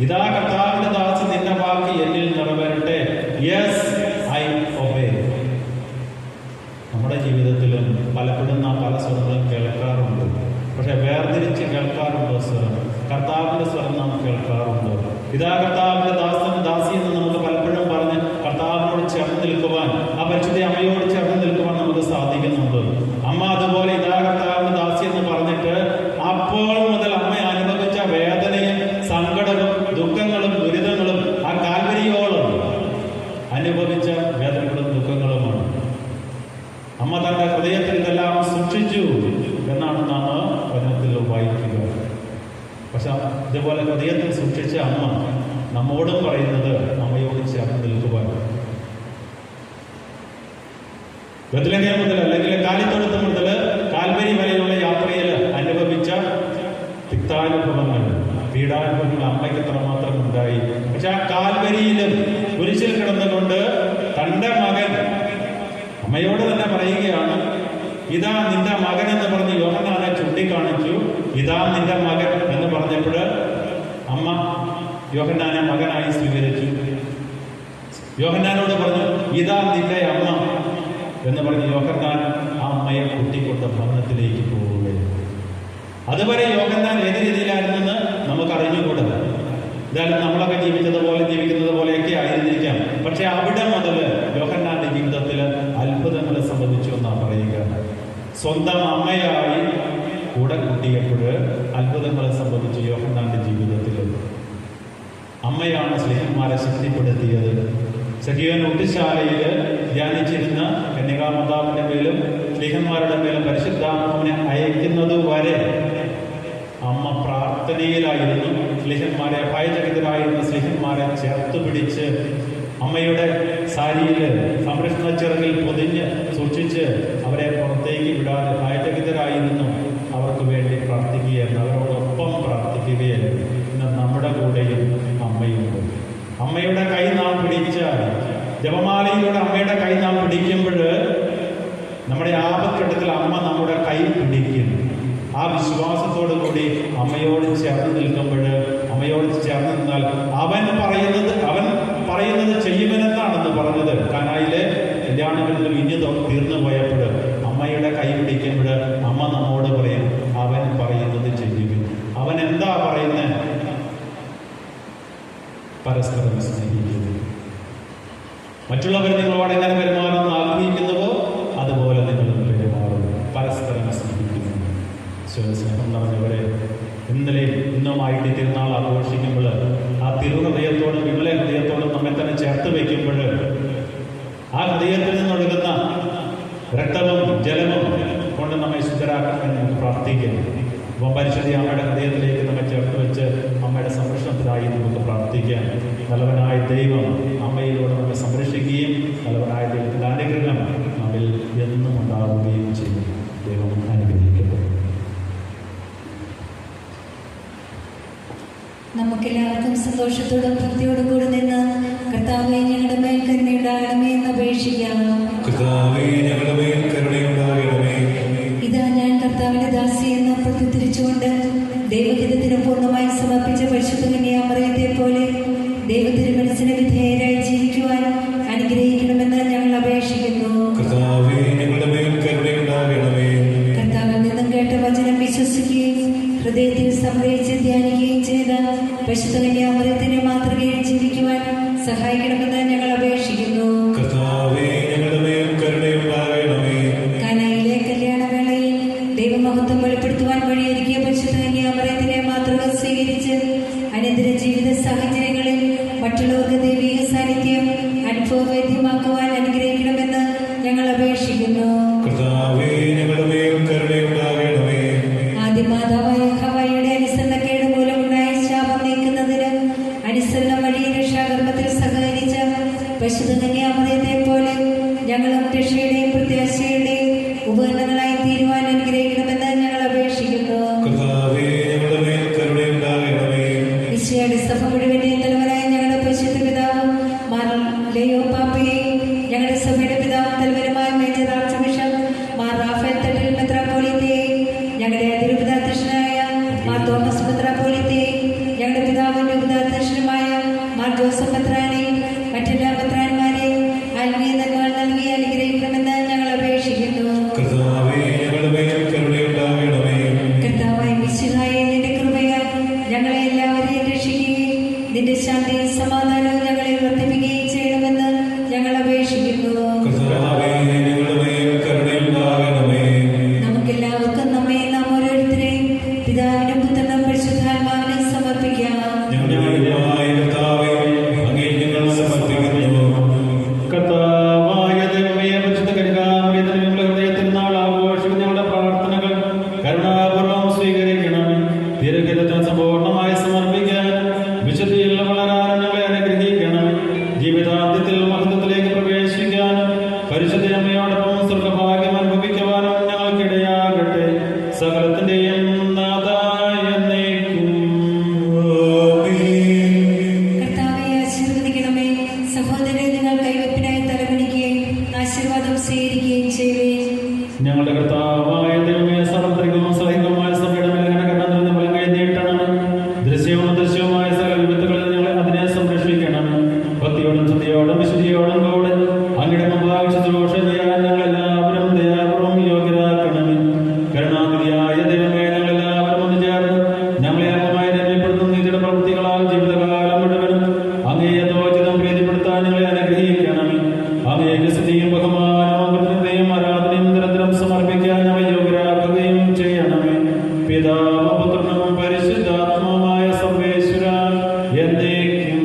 ഇതാ കർത്താവിന്റെ ദാസി, നിന്റെ വാക്ക് എന്നിൽ നിറവേറട്ടെ. Yes, I obey. നമ്മുടെ ജീവിതത്തിലും പലപ്പോഴും നാം പല സ്വരങ്ങളും കേൾക്കാറുണ്ട്. പക്ഷെ വേർതിരിച്ച് കേൾക്കാറുണ്ടോ സ്വരം? കർത്താവിന്റെ സ്വരം നാം കേൾക്കാറുണ്ടോ? ഇതാ കർത്താവിന്റെ ദാസൻ, ദാസി എന്ന് നമുക്ക് പലപ്പോഴും പറഞ്ഞ് കർത്താവിനോട് ചേർന്ന് നിൽക്കുവാൻ, ആ പരിശുദ്ധ അമ്മയോട് ചേർന്ന് നിൽക്കുവാൻ നമുക്ക് സാധിക്കുന്നുണ്ട്. അമ്മ അതുപോലെ ഇതാ കർത്താവിന്റെ ദാസി എന്ന് പറഞ്ഞിട്ട് അപ്പോൾ മുതൽ അമ്മ അനുഭവിച്ച വേദനയും സങ്കടവും ദുഃഖങ്ങളും ദുരിതങ്ങളും ആ കാൽവരിയോളം അനുഭവിച്ച വേദനകളും ദുഃഖങ്ങളുമാണ്. അമ്മ തന്റെ ഹൃദയത്തിൽ ഇതെല്ലാം സൂക്ഷിച്ചു എന്നാണ് നാം വചനത്തിൽ വായിക്കുക. പക്ഷെ ഇതുപോലെ ഹൃദയത്തിൽ സൂക്ഷിച്ച അമ്മ നമ്മോടും പറയുന്നത് അമ്മയോട് ചേർന്ന് നിൽക്കുവാൻ. ബത്ലഹേം മുതൽ അല്ലെങ്കിൽ കാലിത്തൊഴുത്ത് മുതൽ കാൽവരി വരെയുള്ള യാത്രയിൽ അനുഭവിച്ച തിക്താനുഭവങ്ങൾ, പീഡാനുഭവങ്ങൾ അമ്മയ്ക്ക് എത്രമാത്രം ഉണ്ടായി. പക്ഷെ ആ കാൽവരിയിലും കുരിശിൽ കിടന്നുകൊണ്ട് തന്റെ മകൻ അമ്മയോട് തന്നെ പറയുകയാണ്, ഇതാ നിന്റെ മകൻ എന്ന് പറഞ്ഞ് യോഹന്നാനെ ചൂണ്ടിക്കാണിച്ചു. ഇതാ നിന്റെ മകൻ എന്ന് പറഞ്ഞപ്പോൾ അമ്മ യോഹന്നാനെ മകനായി സ്വീകരിച്ചു. യോഹന്നാനോട് പറഞ്ഞു, ഇതാ നിന്റെ അമ്മ എന്ന് പറഞ്ഞ് യോഹന്നാൻ ആ അമ്മയെ കൂട്ടിക്കൊണ്ട് ഭവനത്തിലേക്ക് പോവുകയാണ്. അതുവരെ യോഹന്നാൻ ഏത് രീതിയിലായിരുന്നെന്ന് നമുക്ക് അറിഞ്ഞുകൂടാ. എന്തായാലും നമ്മളൊക്കെ ജീവിച്ചതുപോലെ ജീവിക്കുന്നത് പോലെയൊക്കെ ആയിരുന്നിരിക്കാം. പക്ഷെ അവിടെ മുതൽ യോഹന്നാന്റെ ജീവിതത്തിൽ അത്ഭുതങ്ങളെ സംബന്ധിച്ചു എന്നാണ് പറയുക. സ്വന്തം അമ്മയായി കൂടെ കൂട്ടിയപ്പോൾ അത്ഭുതങ്ങളെ സംബന്ധിച്ച് യോഹന്നാന്റെ ജീവിതത്തിൽ അമ്മയാണ് സ്നേഹന്മാരെ ശക്തിപ്പെടുത്തിയത്. സഖിയോൻ ഊട്ടുശാലയിൽ ധ്യാനിച്ചിരുന്ന കന്യകാമാതാവിന്റെ മേലും സ്നേഹന്മാരുടെ മേലും പരിശുദ്ധാത്മാവിനെ അയക്കുന്നത് വരെ അമ്മ പ്രാർത്ഥനയിലായിരുന്നു. സ്നേഹന്മാരെ, ഭയചകിതരായിരുന്ന സ്നേഹന്മാരെ ചേർത്ത് പിടിച്ച് അമ്മയുടെ സാരിയിൽ സംരക്ഷണ ചിറകിൽ പൊതിഞ്ഞ് സൂക്ഷിച്ച് അവരെ പുറത്തേക്ക് വിടാതെ ഭയചകിതരായിരുന്നു അവർക്ക് വേണ്ടി പ്രാർത്ഥിക്കുകയായിരുന്നു, അവരോടൊപ്പം പ്രാർത്ഥിക്കുകയായിരുന്നു. ഇന്ന് നമ്മുടെ കൂടെയും അമ്മയുണ്ട്. അമ്മയുടെ കൈ നാം പിടിച്ചാൽ, ജപമാലയിലൂടെ അമ്മയുടെ കൈ നാം പിടിക്കുമ്പോൾ നമ്മുടെ ആപത്ഘട്ടത്തിൽ അമ്മ നമ്മുടെ കൈ പിടിക്കും. ആ വിശ്വാസത്തോടു കൂടി അമ്മയോട് ചേർന്ന് നിൽക്കുമ്പോൾ, അമ്മയോട് ചേർന്ന് നിന്നാൽ അവൻ പറയുന്നത് ചെയ്യുമെന്നാണെന്ന് പറഞ്ഞത്. കാനായിലെ കല്യാണങ്ങളിൽ ഇനി തീർന്നു പോയപ്പോൾ അമ്മയുടെ കൈ പിടിക്കുമ്പോൾ അമ്മ നമ്മോട് പറയും, അവൻ പറയുന്നത് ചെയ്യും. അവൻ എന്താ പറയുന്നത്? പരസ്പരം സ്നേഹിക്കുന്നു. മറ്റുള്ളവർ നിങ്ങളോട് എങ്ങനെ പെരുമാറുമെന്ന് ആഗ്രഹിക്കുന്നുവോ അതുപോലെ നിങ്ങളും പെരുമാറുന്നു. പരസ്പരം സ്നേഹിക്കുന്നു. സ്നേഹം നിറഞ്ഞവരെ, ഇന്നലെയും ഇന്നുമായിട്ട് തിരുനാൾ ആഘോഷിക്കുമ്പോൾ ആ തിരുഹൃദയത്തോടും വിമല ഹൃദയത്തോടും നമ്മെ തന്നെ ചേർത്ത് വയ്ക്കുമ്പോൾ ആ ഹൃദയത്തിൽ നിന്നൊഴുകുന്ന രക്തവും ജലവും കൊണ്ട് നമ്മെ ശുദ്ധരാക്കണമെന്ന് നമുക്ക് പ്രാർത്ഥിക്കുന്നു. അപ്പം പരിശുദ്ധി അമ്മയുടെ ഹൃദയത്തിലേക്ക് നമ്മെ ചേർത്ത് വെച്ച് അമ്മയുടെ സംരക്ഷണത്തിനായി നമുക്ക് പ്രാർത്ഥിക്കാം. നല്ലവനായ ദൈവം അമ്മയിലൂടെ നമ്മെ സംരക്ഷിക്കുകയും നല്ലവനായ ദൈവത്തിൻ്റെ അനുഗ്രഹം നമ്മിൽ എന്നും ഉണ്ടാവുകയും ചെയ്യും. ദൈവം അനുഗ്രഹിക്കട്ടെ. നമുക്കെല്ലാവർക്കും സന്തോഷത്തോടും ഭക്തിയോടും കൂടി നിന്ന് കർത്താവേ ഞങ്ങളുടെ മേൽ കരുണയുണ്ടാകണമേ എന്ന് അപേക്ഷിക്കാം. ഇതാ ഞാൻ കർത്താവിന്റെ ദാസി എന്ന് പ്രത്യുദ്ധരിച്ചുകൊണ്ട് ദൈവഹിതത്തിന് പൂർണ്ണമായി സമർപ്പിച്ച പരിശുദ്ധ കന്യാമറിയത്തെ പോലെ ദൈവത്തിന്റെ മനസ്സിന് വിധേയരായി ജീവിക്കുവാൻ അനുഗ്രഹിക്കണമെന്ന് ഞങ്ങൾ അപേക്ഷിക്കുന്നു. കർത്താവിൽ നിന്നും കേട്ട വചനം വിശ്വസിക്കുകയും ഹൃദയത്തിൽ സംഗ്രഹിച്ച് ധ്യാനിക്കുകയും ചെയ്ത പരിശുദ്ധ കന്യാമറിയത്തിന്റെ മാതൃകയിൽ ജീവിക്കുവാൻ സഹായിക്കണമെന്ന് ഞങ്ങൾ അപേക്ഷിക്കുന്നു. കാനായിലെ കല്യാണവേളയിൽ ദൈവമഹത്വം വെളിപ്പെടുത്തുവാൻ വഴിയൊരുക്കിയ പരിശുദ്ധ കന്യാമറിയത്തിന്റെ മാതൃക രക്ഷയുടെയും പ്രത്യാശയുടെയും ഉപകരണങ്ങളായി തീരുവാൻ അനുഗ്രഹിക്കണമെന്ന് ഞങ്ങൾ അപേക്ഷിക്കുന്നു. കർത്താവേ, ഞങ്ങളുടെ മേൽ കരുണയുണ്ടാകണമേ. ഈശോയുടെ സഭ മുഴുവന്റെയും തലവനായ ഞങ്ങളുടെ പരിശുദ്ധ പിതാവും മാർ ലെയോ പാപ്പയെയും ഞങ്ങളുടെ സഭയുടെ പിതാവും തലവനുമായ major archbishop Mar Raphael Thattil മെത്രാപ്പോലീത്തയെയും ഞങ്ങളുടെ അതിരൂപതാധ്യക്ഷനായ മാർ തോമസ് മെത്രാപ്പോലീത്തയെയും ഞങ്ങളുടെ പിതാവും രൂപതാധ്യക്ഷനുമായ മാർ ജോസഫ് മെത്രാനെയും മറ്റെല്ലാ മെത്രാന്മാരെയും ആത്മീയ നന്മകൾ നൽകി അനുഗ്രഹിക്കണമെന്ന് ഞങ്ങൾ അപേക്ഷിക്കുന്നു. കർത്താവേ, ഞങ്ങളുടെ മേൽ കരുണയുണ്ടാകണമേ. കർത്താവായ മിശിഹായെ, നിന്റെ കൃപയാൽ ഞങ്ങളെ എല്ലാവരെയും രക്ഷിക്കുകയും നിന്റെ ശാന്തിയും സമാധാനവും ഞങ്ങളെ വർദ്ധിപ്പിക്കുകയും ചെയ്യണമെന്ന് ഞങ്ങൾ അപേക്ഷിക്കുന്നു. കർത്താവേ, ഞങ്ങളുടെ മേൽ കരുണയുണ്ടാകണമേ. നമുക്കെല്ലാവർക്കും നമ്മെ നാം ഓരോരുത്തരെയും പിതാവിനും പുത്രനും പരിശുദ്ധാത്മാവിനെ സമർപ്പിക്കാം. ഞങ്ങളുടേതായ കർത്താവേ, അങ്ങേ ഞങ്ങൾ സമർപ്പിക്കുന്നു. കർത്താവായ ദൈവമേ, പരിശുദ്ധ കന്യകാമറിയത്തിന് ഞങ്ങളുടെ ഹൃദയത്തിൽ നാൾ ആഘോഷിക്കുന്ന ഞങ്ങളുടെ പ്രാർത്ഥനകൾ കരുണാപൂർവ്വം സ്വീകരിക്കണമേ. ദീർഘത്തിന് സമ്പൂർണ്ണമായി സമർപ്പിക്കാൻ വിശുദ്ധിയിൽ വളരാൻ ഞങ്ങളെ അനുഗ്രഹിക്കണമേ. ജീവിതാന്ത്യത്തിൽ മഹത്വത്തിലേക്ക് പ്രവേശിക്കാനും പരിശുദ്ധ അമ്മയോടൊപ്പം സ്വർഗഭാഗ്യം അനുഭവിക്കുവാനും ഞങ്ങൾക്കിടയാകട്ടെ. സകലത്തിന്റെയും നാഥായ എന്നേക്കും. കർത്താവെ, ആശീർവദിക്കണമേ. സഹോദരരെ, നിങ്ങൾ കൈവപ്പിനായി തലകുനിക്കുകയും ആശീർവാദം സ്വീകരിക്കുകയും ചെയ്യുകയും ഞങ്ങളുടെ കർത്താവായ ദൈവമേ, സാർവത്രികവും സഹികവുമായ സഭയുടെ മേൽ കരുണ നിറഞ്ഞ നീട്ടണമേ. ദൃശ്യവും അദൃശ്യവുമായ സകല വിപത്തുകളിൽ ഞങ്ങളെ അതിനെ സംരക്ഷിക്കണമേ. ഭക്തിയോടും ശുദ്ധിയോടും വിശുദ്ധിയോടും കൂടെ അങ്ങയുടെ മുമ്പാകെ ശുശ്രൂഷ ചെയ്യാൻ ഞങ്ങളെല്ലാവരും ദയാപൂർവ്വം യോഗ്യരാക്കണമേ. കരുണാനിധിയായ ദൈവമേ, ഞങ്ങളെല്ലാവരും ഒന്ന് ചേർന്ന് ഞങ്ങളെ അംഗമായി രമ്യപ്പെടുത്തുന്ന നീതിയുടെ പ്രവൃത്തികളാൽ ജീവിതകാലം മുഴുവനും അങ്ങേ യഥോചിതം പ്രീതിപ്പെടുത്താൻ ഞങ്ങളെ അനുഗ്രഹിക്കണമേ. അങ്ങേക്ക് സ്തുതിയും ബഹുമാനവും കൃതജ്ഞതയും ആരാധനയും നിരന്തരം സമർപ്പിക്കാൻ ഞങ്ങളെ യോഗ്യരാക്കുകയും ചെയ്യണമേ. പിതാവും പുത്രനും പരിശുദ്ധാത്മാവുമായ സർവേശ്വര എന്നേക്കും.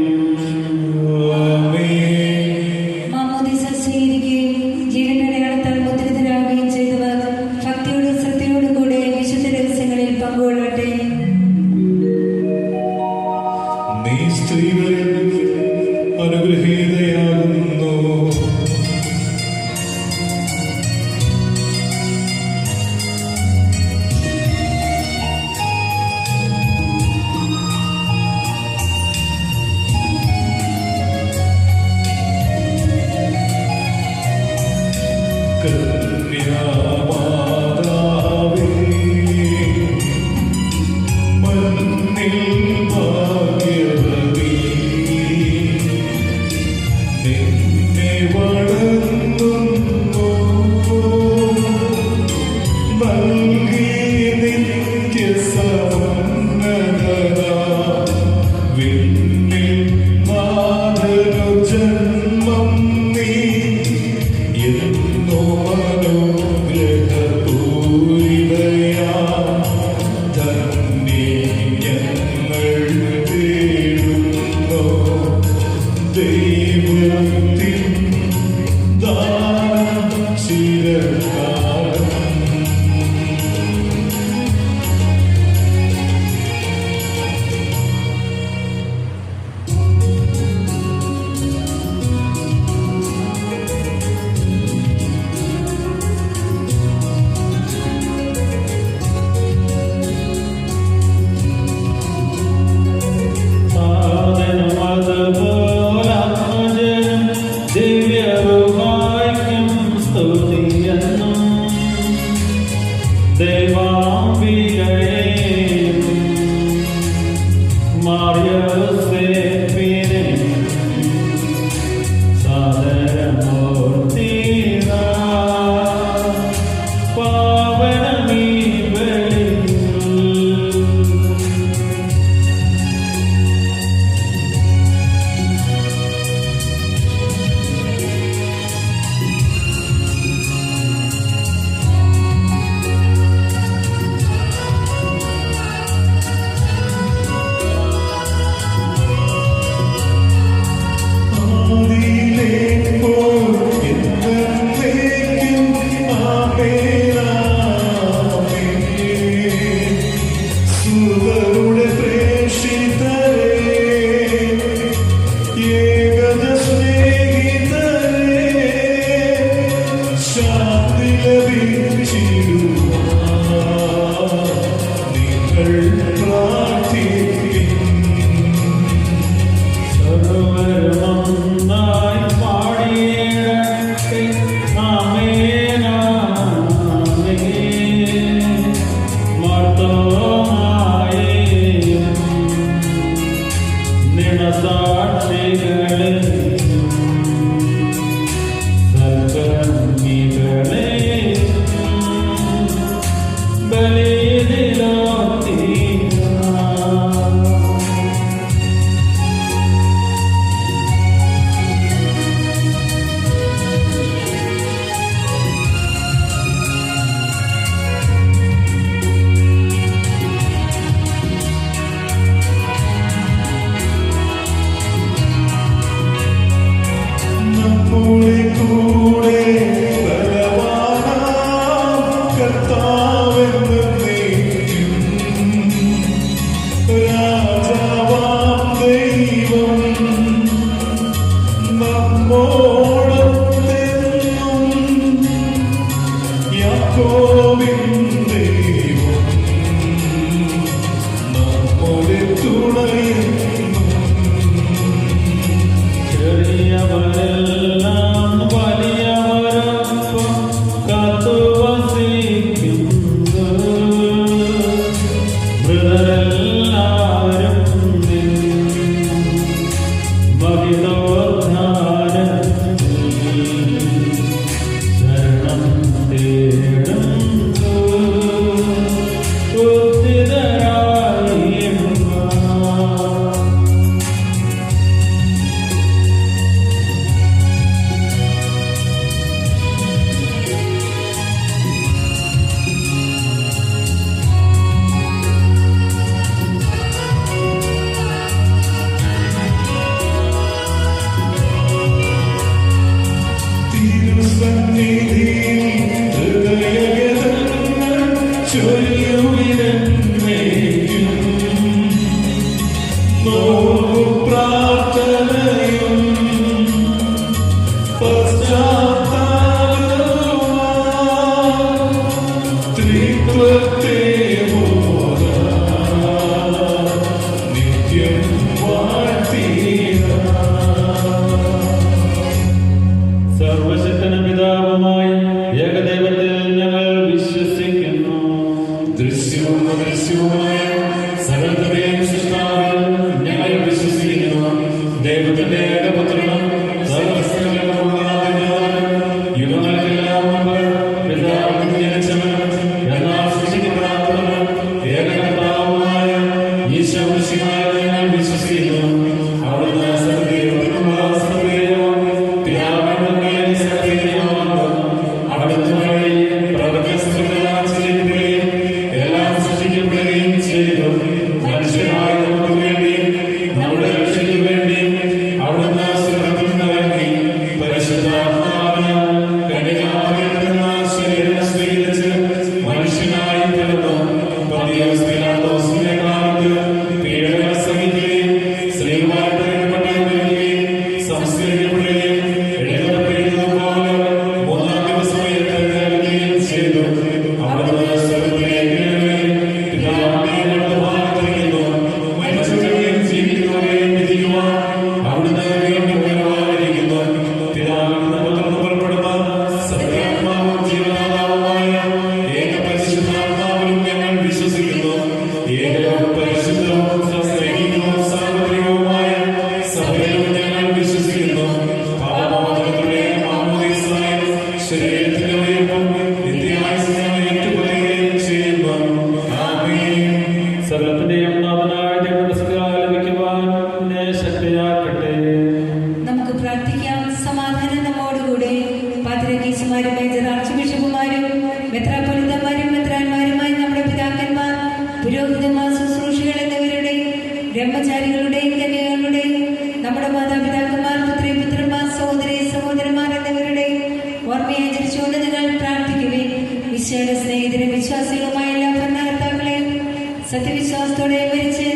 മാമോദീസ സ്വീകരിക്കുകയും ജീവന്റെ അടയാളത്താൽ മുദ്രിതരാകുകയും ചെയ്തവർ ഭക്തിയോടും ശ്രദ്ധയോടും കൂടെ വിശുദ്ധ രഹസ്യങ്ങളിൽ പങ്കുകൊള്ളട്ടെ. നീ സ്ത്രീകളിൽ അനുഗ്രഹീതയാകുന്നു. കന്യാമാതാവേ, മണ്ണിൽ ഭാഗ്യവതി, നിന്നെ വണങ്ങുന്നു. നൽകി നിത്യസമന്നത വിണ്ണിൽ നാഥനു ജന്മം നീ എന്നോ അനുഗ്രഹപൂരിതയാ തന്നെ ഞങ്ങൾ തേടുന്നു. ദൈവത്തിൻ ദാനം ചിരകാലം. ദിവ്യറുഹായ്ക്കും സ്തുതിയെന്നും ദൈവാംബികയെയും മാർയോസേപ്പിനെയും സാദരമൂർത്തിന പാവനമീ ബലിയിൽ ശാന്തി ലഭിച്ചിടുവാൻ നിങ്ങൾ പ്രാർത്ഥിപ്പിൻ. സർവ്വമൊന്നായി പാടിയിടട്ടെ. ആമേൻ, ആമേൻ. മർദ്ദമായെയും നിണസാക്ഷികളെയും സൽക്കർമ്മികളെയും ബലിയിലാക്കിനാ. നമ്മുടെ കൂടെ ബലവാനാം കർത്താവെന്നേക്കും രാജാവാം ദൈവം നമ്മോടൊത്തെന്നും യാക്കോബിൻ ദൈവം നമ്മുടെ തുണയെന്നും. ചെറിയവരെല്ലാം വലിയവരൊപ്പം കാത്തുവസിക്കുന്നു. മൃതരെല്ലാവരും നിൻ മഹിതോദ്ധാരത്തിൽ ശരണം തേടുന്നു. ഉദ്ധിതരായിടുക. തിരുസന്നിധിയിൽ ഹൃദയഗതങ്ങൾ ചൊല്ലുവിരന്നേക്കും. നോമ്പും പ്രാർത്ഥനയും പശ്ചാത്താപവുമായി ത്രിത്വത്തെ ഓതാം നിത്യം വാഴ്ത്തിയിടാം. സർവശക്തനും പിതാവുമായ ഏകദൈവത്തിൽ ഞങ്ങൾ വിശ്വസിക്കുന്നു. ദൃശ്യവും അദൃശ്യവുമായ സകലത്തെയും സൃഷ്ടാവിൽ ഞങ്ങൾ വിശ്വസിക്കുന്നു. ദൈവത്തിന്റെ ഏകപുത്രനും സർവ്വസകലമുള്ള യുഗങ്ങൾക്കെല്ലാം മുമ്പ് പിതാവിൽ ജനിച്ചവനും എന്നാൽ സൃഷ്ടിക്കപ്പെടാത്തവനും ഏകകർത്താവുമായ ഈശോ മിശിഹായിൽ ഞങ്ങൾ വിശ്വസിക്കുന്നു. അവിടുന്ന് സത്യദൈവവും വാസ്തവവും പിതാവിന്റെ സത്യദൈവവുമാണ്. അവിടുന്ന് വഴി പ്രപഞ്ചസൃഷ്ടികളെല്ലാം സൃഷ്ടിക്കപ്പെടുകയും എല്ലാം സൃഷ്ടിക്കപ്പെടുകയും ചെയ്തു. മനുഷ്യനായ നമുക്ക് വേണ്ടിയും നമ്മുടെ രക്ഷയ്ക്ക് വേണ്ടിയും അവിടുന്ന് സ്വർഗ്ഗത്തിൽ നിന്നിറങ്ങി പരിശുദ്ധാത്മാവിനാൽ കന്യകാമറിയത്തിൽ നിന്ന് ശരീരം സ്വീകരിച്ച് മനുഷ്യനായി പിറന്നു. പന്തിയോസ് പീലാത്തോസിന്റെ കാലത്ത് പീഡകൾ സഹിക്കുകയും സ്ത്രീമാരുടെ മരിക്കുകയും സംസ്കരിക്കപ്പെടുകയും എഴുതപ്പെട്ടിരുന്നതുപോലെ മൂന്നാം ദിവസം ഉയർത്തെഴുന്നേൽക്കുകയും ചെയ്തു. അവിടുന്ന് സ്വർഗ്ഗത്തിലേക്ക് എഴുന്നള്ളി പിതാവിന്റെ വലത്തുഭാഗത്തിരിക്കുന്നു. മരിച്ചവരെയും ജീവിക്കുന്നവരെയും വിധിക്കുവാൻ അവിടുന്ന് വീണ്ടും വരുവാനിരിക്കുന്നു. പിതാവിൽ നിന്ന് പുത്രന് പുറപ്പെടുന്ന സത്യാത്മാവും ജീവനാഥാവുമായ ഏക പരിശുദ്ധാത്മാവിലും ഞങ്ങൾ വിശ്വസിക്കുന്നു. ഏകവും പരിശുദ്ധവും സ്നേഹിതവും സാർവത്രികവുമായ സഭയിലും ഞങ്ങൾ വിശ്വസിക്കുന്നു. പാപമോചനത്തിന്റെ മാമോദീസായും ശരീരത്തിന്റെ ഉയർപ്പും നിത്യായുസ്സിനെ ഏറ്റുപറയുകയും ചെയ്യുന്നു. ആമേൻ. സകലത്തിന്റെയും നാഥനായ ദൈവത്തിന്റെ സഹായം ലഭിക്കുവാൻ എന്നെ ശക്തിയാക്കട്ടെ. നമുക്ക് പ്രാർത്ഥിക്കാം. സമാധാനം നമ്മോടുകൂടെ. പാത്രികീസുമാരും മേജർ ആർച്ച് ബിഷപ്പുമാരും മെത്രാപ്പൊലീത്തമാരും മെത്രാന്മാരുമായി നമ്മുടെ പിതാക്കന്മാർ, പുരോഹിതന്മാർ, ശുശ്രൂഷികൾ എന്നിവരുടെ ബ്രഹ്മചാരികളുടെയും കന്യകളുടെയും നമ്മുടെ മാതാപിതാക്കന്മാർ, പുത്രി പുത്രന്മാർ, സഹോദരി സഹോദരന്മാർ എന്നിവരുടെ ഓർമ്മയെ ആചരിച്ചുകൊണ്ട് നിങ്ങൾ പ്രാർത്ഥിക്കുവിൻ. ഈശോയുടെ സ്നേഹിതരും വിശ്വാസികളുമായ എല്ലാ ഭരണകർത്താക്കളെയും സത്യവിശ്വാസത്തോടെ മരിച്ച്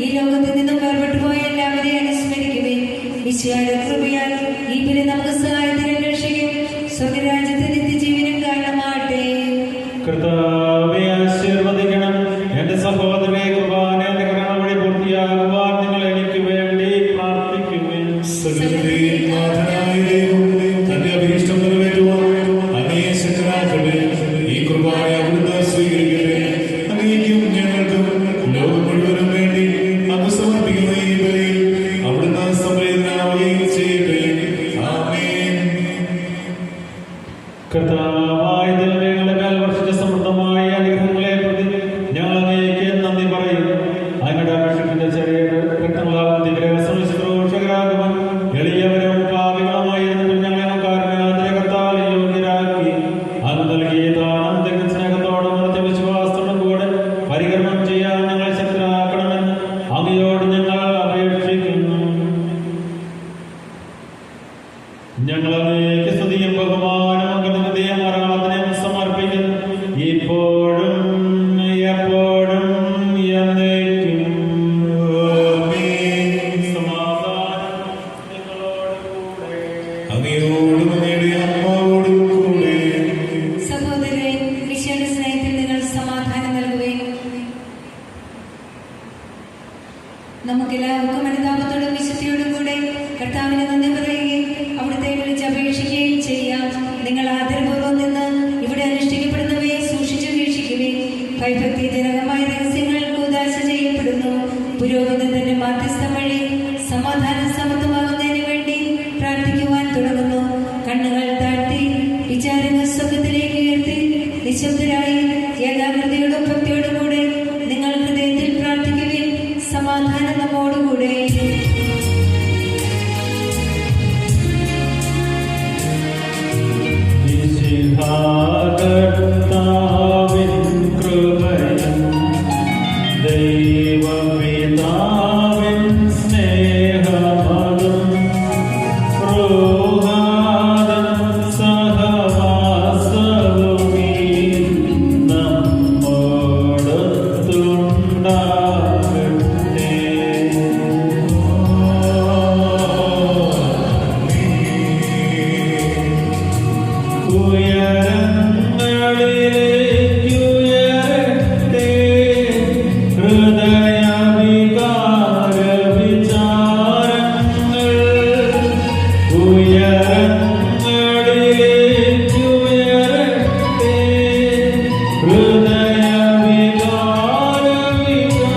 ഈ ലോകത്തിൽ നിന്നും വേർപെട്ടു പോയ എല്ലാവരെയും അനുസ്മരിക്കുവിൻ. ഈശോയുടെ കൃപയാൽ ഈ ബലി നമുക്ക് സഹായത്തിന് രക്ഷിക്കും. സ്വർഗരാജ്യത്തെ നിത്യജീവൻ നിശബ്ദരായി ഏകാഗ്രതയോടും ഭക്തിയോടും കൂടെ നിങ്ങൾ ഹൃദയത്തിൽ പ്രാർത്ഥിക്കുവിൻ. സമാധാനം നമ്മോടുകൂടെ. കർത്താവിൻ കൃപയും ദൈവപിതാവിൻ സ്നേഹമതും റൂഹാദൻ സഹവാസവുമീ നമ്മോടൊത്തുണ്ടാകട്ടെ. ഉയരങ്ങളിലേക്കുയരട്ടെ ഹൃദയവികാര വിചാരങ്ങൾ. ഉയരങ്ങളിലേക്കുയരട്ടെ ഹൃദയവികാര വിചാരങ്ങൾ.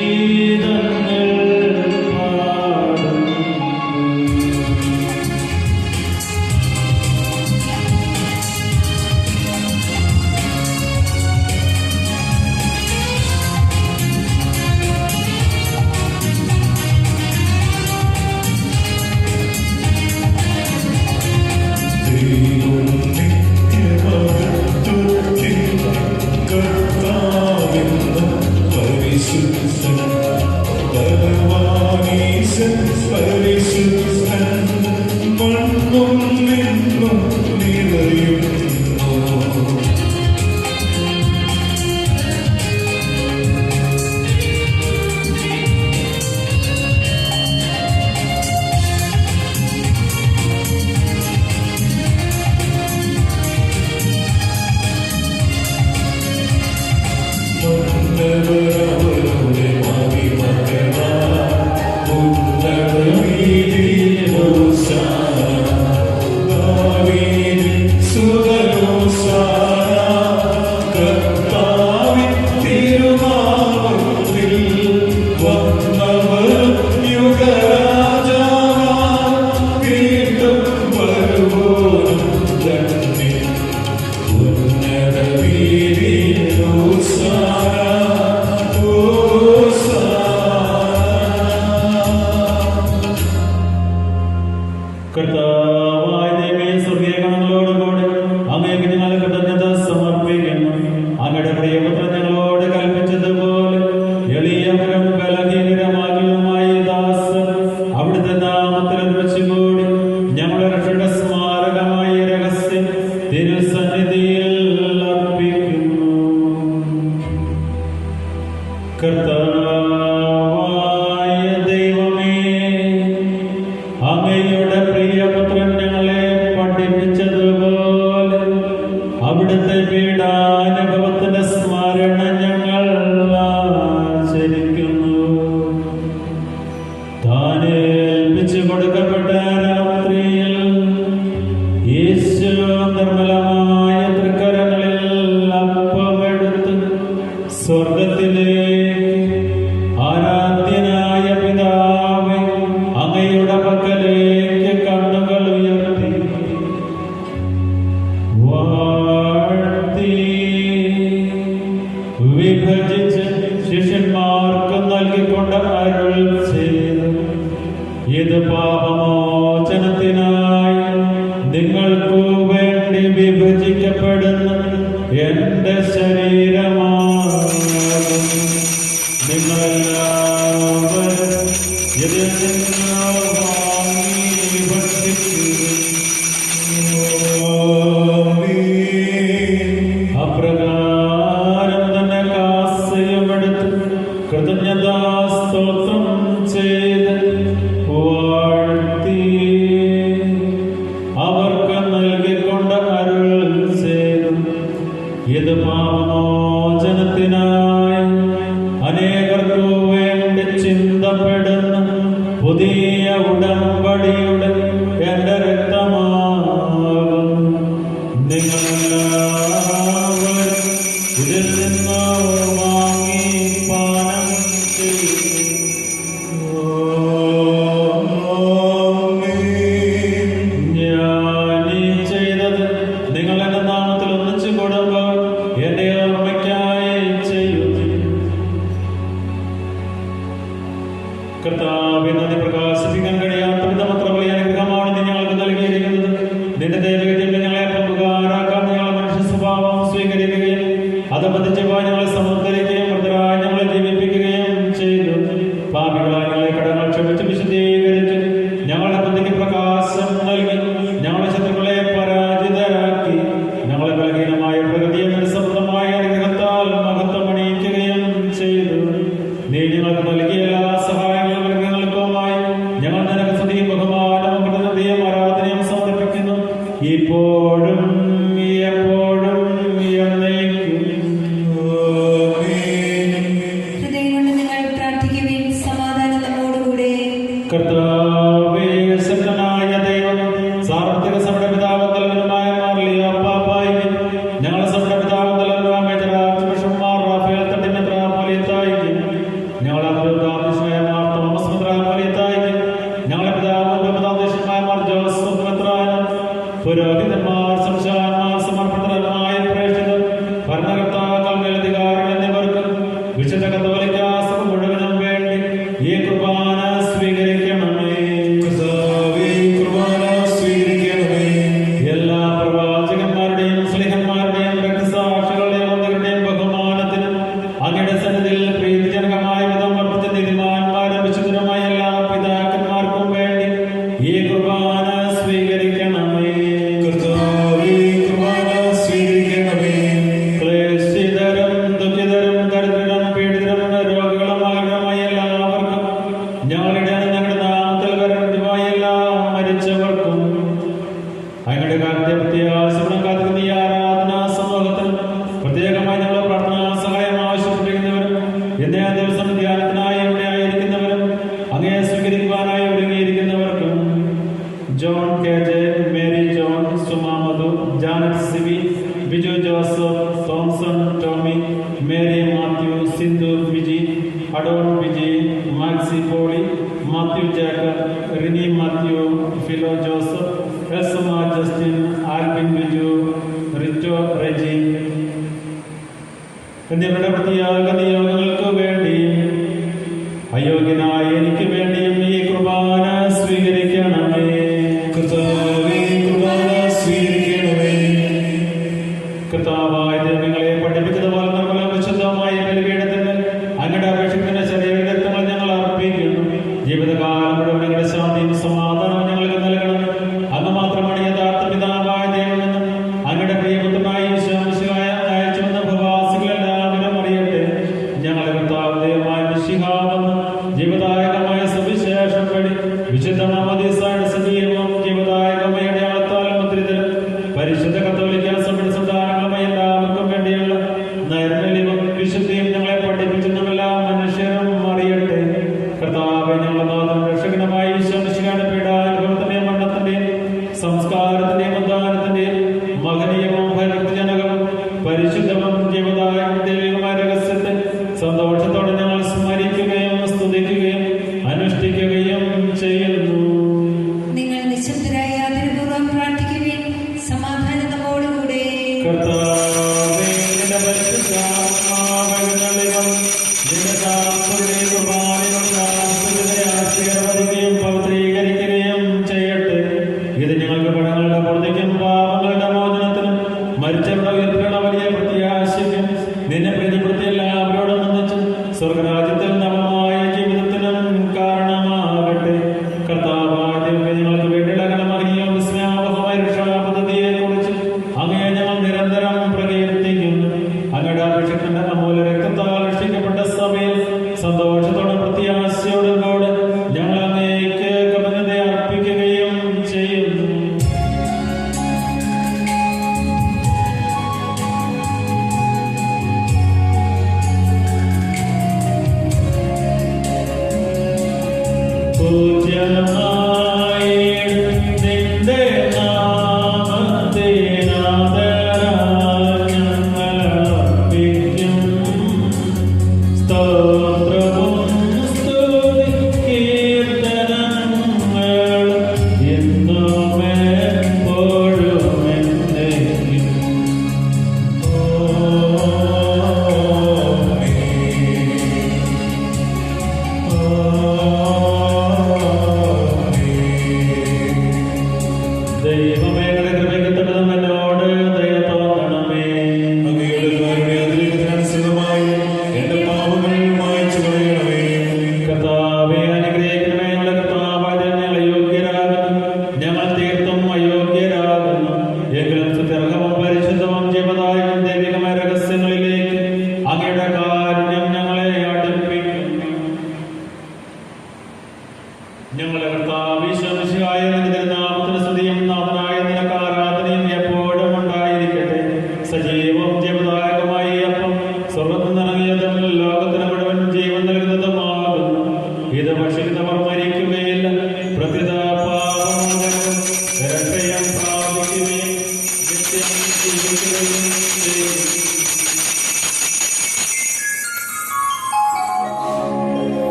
സ്തുതിഗീതങ്ങൾ പാപമോചനത്തിനായി നിങ്ങൾക്കു വേണ്ടി വിഭജിക്കപ്പെടുന്ന എന്റെ ശരീരമാകും. നിങ്ങളെല്ലാവരും ഇതിൽ നിന്ന് വാങ്ങി ഭക്ഷിക്കുകയും അപ്രകാരം തന്നെ കാസയുമെടുത്ത് കൃതജ്ഞതാസ്തോത്രം ചെയ്ത് വാഴ്ത്തി അവർക്ക് നൽകിക്കൊണ്ട് അരുൾ ചെയ്തു, ഇത് പാപമോചനത്തിനായി അനേകർക്കു വേണ്ടി ചിന്തപ്പെടുന്ന പുതിയ ഉടമ്പടിയുടെ എന്റെ രക്തമാകും. നിങ്ങളെല്ലാവരും ഇതിൽ നിന്ന് വാങ്ങി പാനം ഞാനീ ചെയ്തത് നിങ്ങൾ എന്റെ നാമത്തിൽ ഒന്നിച്ചു കൊടുക്കുമ്പോൾ എന്റെ ഓർമ്മയ്ക്കായി ചെയ്യുന്നു. കർത്താവിനെ നദി പ്രകാശിപ്പിക്കാൻ കഴിയാത്ത വിധമത്ര വലിയ അനുഗ്രഹമാണ് നീ ഞങ്ങൾക്ക് നൽകിയിരിക്കുന്നത്. നിന്റെ ദൈവത്തിൽ ഞങ്ങളെ പങ്കുകാരാക്കാൻ ഞങ്ങളെ മനുഷ്യ സ്വഭാവം സ്വീകരിക്കുകയും അത് ബന്ധിച്ച് ഞങ്ങളെ സമുദ്ധരിക്കുകയും മൃതരായി ഞങ്ങളെ ജീവിപ്പിക്കുകയും ചെയ്തു. പാപികളായി ഞങ്ങളെ കടങ്ങൾ ക്ഷമിച്ച് വിശദീകരിച്ച് ഞങ്ങളുടെ ബുദ്ധിക്ക് പ്രകാശം നൽകി ഞങ്ങളുടെ ശത്രുക്കളെ പരാജിതരാക്കി ഞങ്ങളെ ബലഹീനമായ പ്രകൃതിയെ നിസ്സംബന്ധമായ അനുഗ്രഹത്താൽ മഹത്വമണിയിക്കുകയും ചെയ്തു. നീ ഞങ്ങൾക്ക് നൽകിയ എല്ലാ സഹായങ്ങളും അനുഗ്രഹങ്ങൾക്കുമായി ഞങ്ങൾ നിനക്ക് സ്തുതിയും ബഹുമാനവും കൃതജ്ഞതയും ആരാധനയും സമർപ്പിക്കുന്നു, ഇപ്പോഴും എപ്പോഴും എന്നേക്കും. ഹൃദയം കൊണ്ട് നിങ്ങൾ പ്രാർത്ഥിക്കുവിൻ. സമാധാനം നമ്മോടുകൂടെ. കർത്താവേ, ശക്തനായ ദൈവം, സാർവത്രിക സഭയുടെ പിതാവും തലവനുമായ മാർലിയ പാപ്പായിക്ക് ഞങ്ങളുടെ സഭയുടെ പിതാവും തലവനുമായ major archbishop Mar Raphael Thattil മെത്രാപ്പൊലീത്തായിക്ക് ഞങ്ങളുടെ അഭിവൃദ്ധാധ്യക്ഷനായ മാർ തോമസ് മെത്രാപ്പൊലീത്തായിക്ക് ഞങ്ങളുടെ പിതാവും ഉപദേഷ്ടായ മാർ ജോസഫ് മെത്രാനും പുരോഹിതന്മാർ, സംശാന്മാർ, സമർപ്പിതന്മാരായ പ്രേക്ഷിതർ, ഭരണകർത്താക്കൾ, മേലധികാരികൾ എന്നിവർക്ക് വിശുദ്ധ കത്തോലിക്ക സഭ മുഴുവനും വേണ്ടി ഈ കുർബാന സ്വീകരിക്കണമേ. എല്ലാ പ്രവാചകന്മാരുടെയും സ്ലിഹന്മാരുടെയും രക്തസാക്ഷികളുടെയും വന്ദകരുടെയും ബഹുമാനത്തിന് അങ്ങയുടെ സന്നിധിയിൽ പ്രീതിജനകമായ വിധം വർദ്ധിച്ച നീതിമാന്മാരും വിശുദ്ധരുമായ എല്ലാ പിതാക്കന്മാർക്കും വേണ്ടി ഈ കുർബാന സ്വീകരിക്കണമേ. ക്ലേശിതരും ദുഃഖിതരും ദരിദ്രരും പീഡിതരും രോഗികളുമായ എല്ലാവർക്കും ഞങ്ങളുടെ നാമത്തിൽ വരേണ്ടതുമായ എല്ലാ മരിച്ചവർക്കും അങ്ങയുടെ കാര്യത്തെ പ്രത്യാശപ്പെടും കാത്തിരിക്കുന്ന ഈ ആരാധനാ സമൂഹത്തിന് പ്രത്യേകമായി ഞങ്ങളുടെ പ്രാർത്ഥനാ സഹായം ആവശ്യപ്പെട്ടിരിക്കുന്നവരും ഇന്നേ ദിവസം ധ്യാനത്തിനായി ഇവിടെ ആയിരിക്കുന്നവരും അങ്ങയെ സ്വീകരിക്കുവാനായി ഒരുങ്ങിയിരിക്കുന്നവർക്കും ജോൺ കെ ജെ, മേരി ജോൺ, സുമാ മധു, ജാനറ്റ് സിബി, ബിജു ജോസഫ്, തോംസൺ ടോമി, മേരി മാത്യു, സിന്ധു വിജി, അഡോൺ വിജി, മാക്സി പോളി, മാത്യു ജേക്കബ്, റിനി മാത്യു, ഫിലോ ജോസഫ്, എസ് മാ ജസ്റ്റിൻ, ആൽബിൻ ബിജു, റിറ്റോ റെജി എന്നിവരുടെ പ്രത്യേക നിയോഗങ്ങൾക്ക് വേണ്ടിയും അയോഗ്യനായ എനിക്ക് വേണ്ടിയും ഈ കുർബാന സ്വീകരിക്കണമേ. കർത്താവായ ദൈവങ്ങളെ പഠിപ്പിച്ചതുപോലെ നിർമ്മല വിശുദ്ധമായ ബലിപീഠത്തിന് അങ്ങയുടെ അപേക്ഷിക്കുന്ന ശരീരരക്തങ്ങൾ ഞങ്ങൾ അർപ്പിക്കുന്നു. ജീവിതകാലം മുഴുവൻ ഞങ്ങളുടെ ശാന്തിയും സമാധാനവും ഞങ്ങൾക്ക് നൽകണം. അങ്ങ് മാത്രമാണ് യഥാർത്ഥ പിതാവായ ദൈവമെന്ന് അങ്ങയുടെ പ്രിയപുത്രനായ ഈശോമിശിഹായ അയച്ചുവന്ന ഭൂവാസികളെല്ലാവരും അറിയട്ടെ. ഞങ്ങളുടെ കർത്താവ് ദൈവമായ മിശിഹാവെന്ന് ജീവദായകമായ സുവിശേഷം വഴി വിശുദ്ധ മാമോദീസായുടെ സജീവവും ജീവദായകമായ അടയാളത്താൽ മുദ്രിതരും പരിശുദ്ധ കത്തോലിക്ക സഭയുടെ സന്താനങ്ങളുമായ എല്ലാവർക്കും വേണ്ടിയുള്ള നൈർമല്യവും വിശുദ്ധിയും ഞങ്ങളെ പഠിപ്പിച്ച് എല്ലാ മനുഷ്യരും അറിയട്ടെ. കർത്താവേ, ഞങ്ങളുടെ നാഥനും രക്ഷകനുമായ ഈശോമിശിഹായുടെ പീഡാനുഭവത്തിന്റെയും മരണത്തിന്റെയും സംസ്കാരത്തിന്റെയും ഉദ്ധാനത്തിന്റെയും മഹനീയവും ഭക്തിജനകവും പരിശുദ്ധവും ജീവദായകവും ദൈവികമായ രഹസ്യത്തെ സന്തോഷത്തോടെ ഞങ്ങൾ സ്മരിക്കുകയും സ്തുതിക്കുകയും അനുഷ്ഠിക്കുകയും ചെയ്യുന്നു. നിങ്ങൾ നിശബ്ദരായി ആദരപൂർവ്വം പ്രാർത്ഥിക്കുവിൻ. സമാധാനം നമ്മോടുകൂടെ. കർത്താവേ, നിന്റെ പരിശുദ്ധാത്മാവെഴുന്നള്ളിവം നിന്റെ ദാസരുടെ കുർബാനകളുടെ ആശ്രിതരെ ആശീർവദിക്കണമേ. ഞങ്ങളുടെ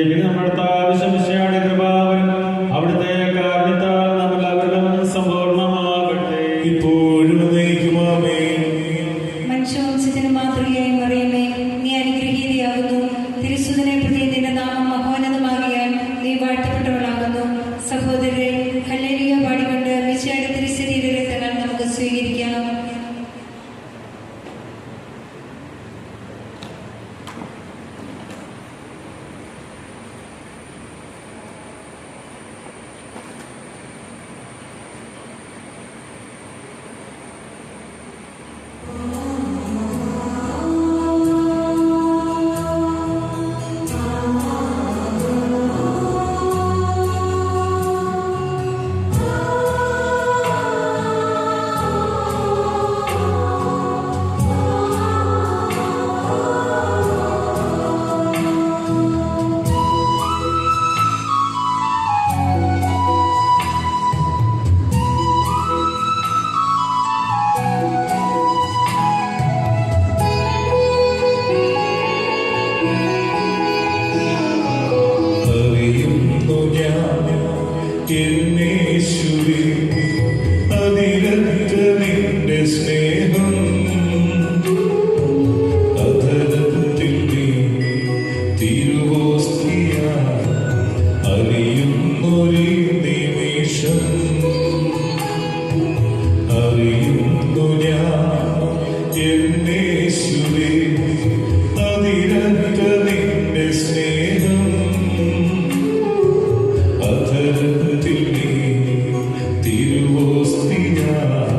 പിന്നെ നമ്മുടെ ആവശ്യമിശയുടെ കൃപാവൻ അവിടുത്തെ കാരണത്താൽ നാം എല്ലാവരിലും സമ്പൂർണ്ണമാകട്ടെ. ഇപ്പോഴും നയിക്കുമാമേ. മനുഷ്യവംശത്തിന് മാതൃകയായി മറിയമേ, നീ അനുഗ്രഹീതയാകുന്നു. തിരുസുതനെ പ്രതി നിന്റെ നാമം മഹോന്നതമാകിയാൽ നീ വാഴ്ത്തപ്പെട്ടവളാകുന്നു. സഹോദരരെ, ഹല്ലേലൂയ പാടിക്കൊണ്ട് മിശിഹായുടെ തിരുശരീര രക്തങ്ങൾ നമുക്ക് സ്വീകരിക്കാം. അറിയുന്നു ഞാൻ എന്നേശുവേ, അതിരറ്റ നിന്റെ സ്നേഹം. അധരത്തിൽ നീ തിരുവോസ്തിയായി അറിയുന്നൊരു നിമിഷം. അറിയുന്നു ഞാൻ എന്നേശുവേ, അതിരറ്റ നിന്റെ സ്നേഹം. അധരത്തിൽ നീ തിരുവോസ്തിയായി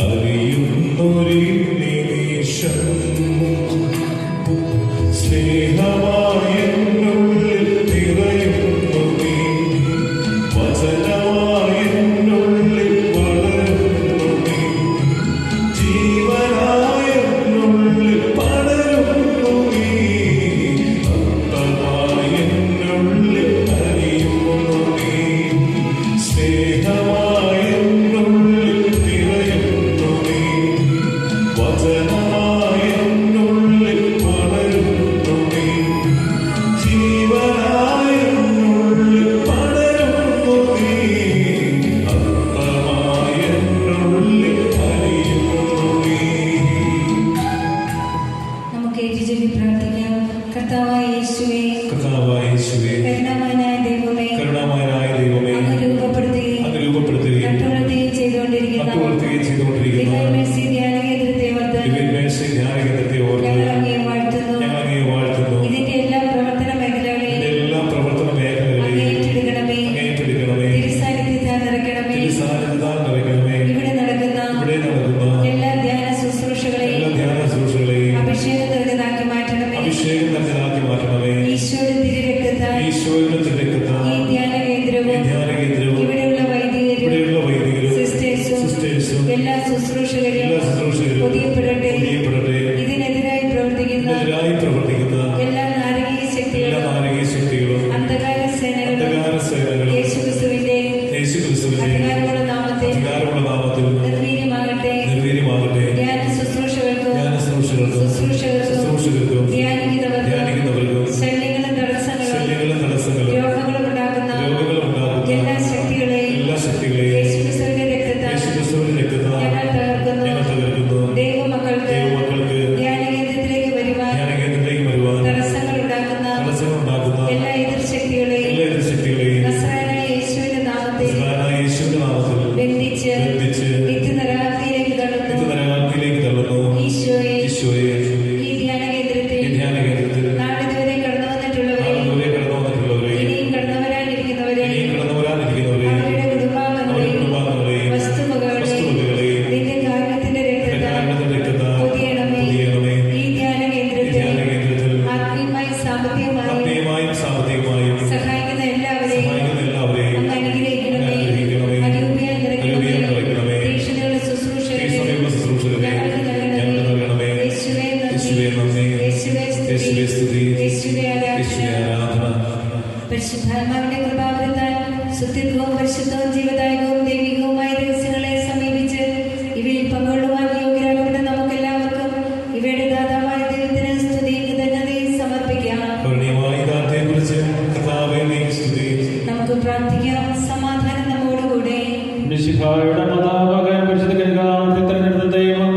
അറിയുന്നൊരു നിമിഷം. സ്നേഹമായെന്നുള്ളിൽ നിറയുന്നു നീ, വചനമായെന്നുള്ളിൽ വളരുന്നു നീ, ജീവനായെന്നുള്ളിൽ പടരുന്നു നീ, അർത്ഥമായെന്നുള്ളിൽ അറിയുന്നു നീ. സ്നേഹമായെന്നുള്ളിൽ നിറയുന്നു നീ, വചനമായെന്നുള്ളിൽ വളരുന്നു നീ, ജീവനായെന്നുള്ളിൽ പടരുന്നു നീ, അർത്ഥമായെന്നുള്ളിൽ അറിയുന്നു നീ. നമുക്ക് ഏറ്റുചൊല്ലി പ്രാർത്ഥിക്കാം. കർത്താവായ യേശുവേ, കർത്താവായ യേശുവേ, കരുണാമയനായ ദൈവമേ, കരുണാമയനായ ദൈവമേ, അങ്ങ് രൂപപ്പെടുത്തുകയും അങ്ങ് രൂപപ്പെടുത്തുകയും നട്ടുണർത്തുകയും ചെയ്തുകൊണ്ടിരിക്കുന്ന നട്ടുവളർത്തുകയും ചെയ്തുകൊണ്ടിരിക്കുന്ന ദിവ്യ മേഴ്സി ധ്യാനകേന്ദ്രത്തെ ഓർത്ത് ദിവ്യമേശ ധ്യാനകേന്ദ്രത്തെ ഓർത്ത് ഞങ്ങൾ അങ്ങയെ വാഴ്ത്തുന്നു. ഞങ്ങൾ അങ്ങയെ വാഴ്ത്തുന്നു. ഇതിന്റെ എല്ലാ പ്രവർത്തന മേഖലകളെയും ഇതിന്റെ എല്ലാ പ്രവർത്തന മേഖലകളെയും അങ്ങ് ഏറ്റെടുക്കണമേ. അങ്ങ് ഏറ്റെടുക്കണമേ. തിരുസാന്നിധ്യത്താൽ നിറയ്ക്കണമേ. തിരുസാന്നിധ്യത്താൽ നിറയ്ക്കണമേ. ഇവിടെ നടക്കുന്ന ഇവിടെ നടക്കുന്ന എല്ലാ ധ്യാന ശുശ്രൂഷകളെയും എല്ലാ ധ്യാന ശുശ്രൂഷകളെയും അഭിഷേകം നിറഞ്ഞതാക്കി മാറ്റണമേ. അഭിഷേകം നൽകി മാറ്റണമേ. ഈശോയുടെ തിരുരക്തത്താൽ ഈശോയുടെ തിരക്കത്താൽ ഈ ധ്യാനകേന്ദ്രവും ധ്യാനകേന്ദ്രവും ഇവിടെയുള്ള വൈദികരും ഇവിടെയുള്ള വൈദികരും സിസ്റ്റേഴ്സും എല്ലാ ശുശ്രൂഷകരും എല്ലാ ശുശ്രൂഷകരും പുതിയപ്പെടട്ടെ. പുതിയപ്പെടട്ടെ. ഇതിനെതിരായി പ്രവർത്തിക്കുന്ന ഇതിനെതിരായി പ്രവർത്തിക്കുന്ന എല്ലാ നാരകീയ എല്ലാ ശക്തികളും നാരകീയ ശക്തികളും അന്ധകാര സേനകളും അന്ധകാര സേനകളും യേശുക്രിസ്തുവിന്റെ യേശുക്രിസ്തുവിന്റെ അധികാരമുള്ള നാമത്തിൽ അധികാരമുള്ള നാമത്തിൽ നിർവീര്യമാകട്ടെ. നിർവീര്യമാകട്ടെ. ധ്യാന ശുശ്രൂഷകൾക്കും ധ്യാന ശുശ്രൂഷകൾക്കും ശുശ്രൂഷകർക്കും ധ്യാനിക്കുന്നവർക്കും ശല്യങ്ങളും ശല്യങ്ങളും തടസ്സങ്ങളും രോഗങ്ങളും ഉണ്ടാക്കുന്ന എല്ലാ ശക്തികളെയും യേശുക്രിസ്തുവിന്റെ രക്തത്താൽ ഞങ്ങൾ തകർക്കുന്നു. ദൈവമക്കൾക്ക് ധ്യാനകേന്ദ്രത്തിലേക്ക് വരുവാൻ തടസ്സങ്ങൾ ഉണ്ടാക്കുന്ന എല്ലാ എതിർശക്തികളെയും നസ്രായനായ യേശുവിന്റെ നാമത്തിൽ ബന്ധിച്ച് നിത്യനരകാഗ്നിയിലേക്ക് തള്ളുന്നു. ഈശോയെ, ഈ ധ്യാനകേന്ദ്രത്തിൽ നാളിതുവരെ കടന്നു വന്നിട്ടുള്ളവരെയും ഇനിയും കടന്നു വരാനിരിക്കുന്നവരെയും അവരുടെ കുടുംബാംഗങ്ങളെയും വസ്തുവകകളെയും നിന്റെ കാരണത്തിന്റെ രക്തത്താൽ പൊതിയണമേ. ഈ ധ്യാനകേന്ദ്രത്തിൽ ആത്മീയമായും സാമ്പത്തികമായും സഹായിക്കുന്ന എല്ലാവരെയും അങ്ങ് അനുഗ്രഹിക്കണമേ. അരൂപിയാൽ നിറയ്ക്കണമേ. തീക്ഷ്ണതയുള്ള ശുശ്രൂഷകളെ ഞങ്ങൾക്ക് നൽകണമേ. യേശുവേ നന്ദി. യേശുവേ സ്തുതി. യേശുവേ ആരാധന. പരിശുദ്ധാത്മാവിന്റെ കൃപാവരത്താൽ ശുദ്ധിത്വവും പരിശുദ്ധവും ജീവദായകവും ദൈവികവുമായ രഹസ്യങ്ങളെ സമീപിച്ച് ഇവയിൽ പങ്കുകൊള്ളുവാൻ യോഗ്യരാകപ്പെട്ട നമുക്കെല്ലാവർക്കും ഇവയുടെ ദാതാവായ ദൈവത്തിന് സ്തുതിയും കൃതജ്ഞതയും സമർപ്പിക്കാം. കരുണീയമായ ദാനത്തെക്കുറിച്ച് പ്രാർത്ഥിക്കാം. സമാധാനം നമ്മോടുകൂടെ. മിശിഹായുടെ മാതാവാകാൻ പരിശുദ്ധ കന്യകാമറിയത്തെ തിരഞ്ഞെടുത്ത ദൈവം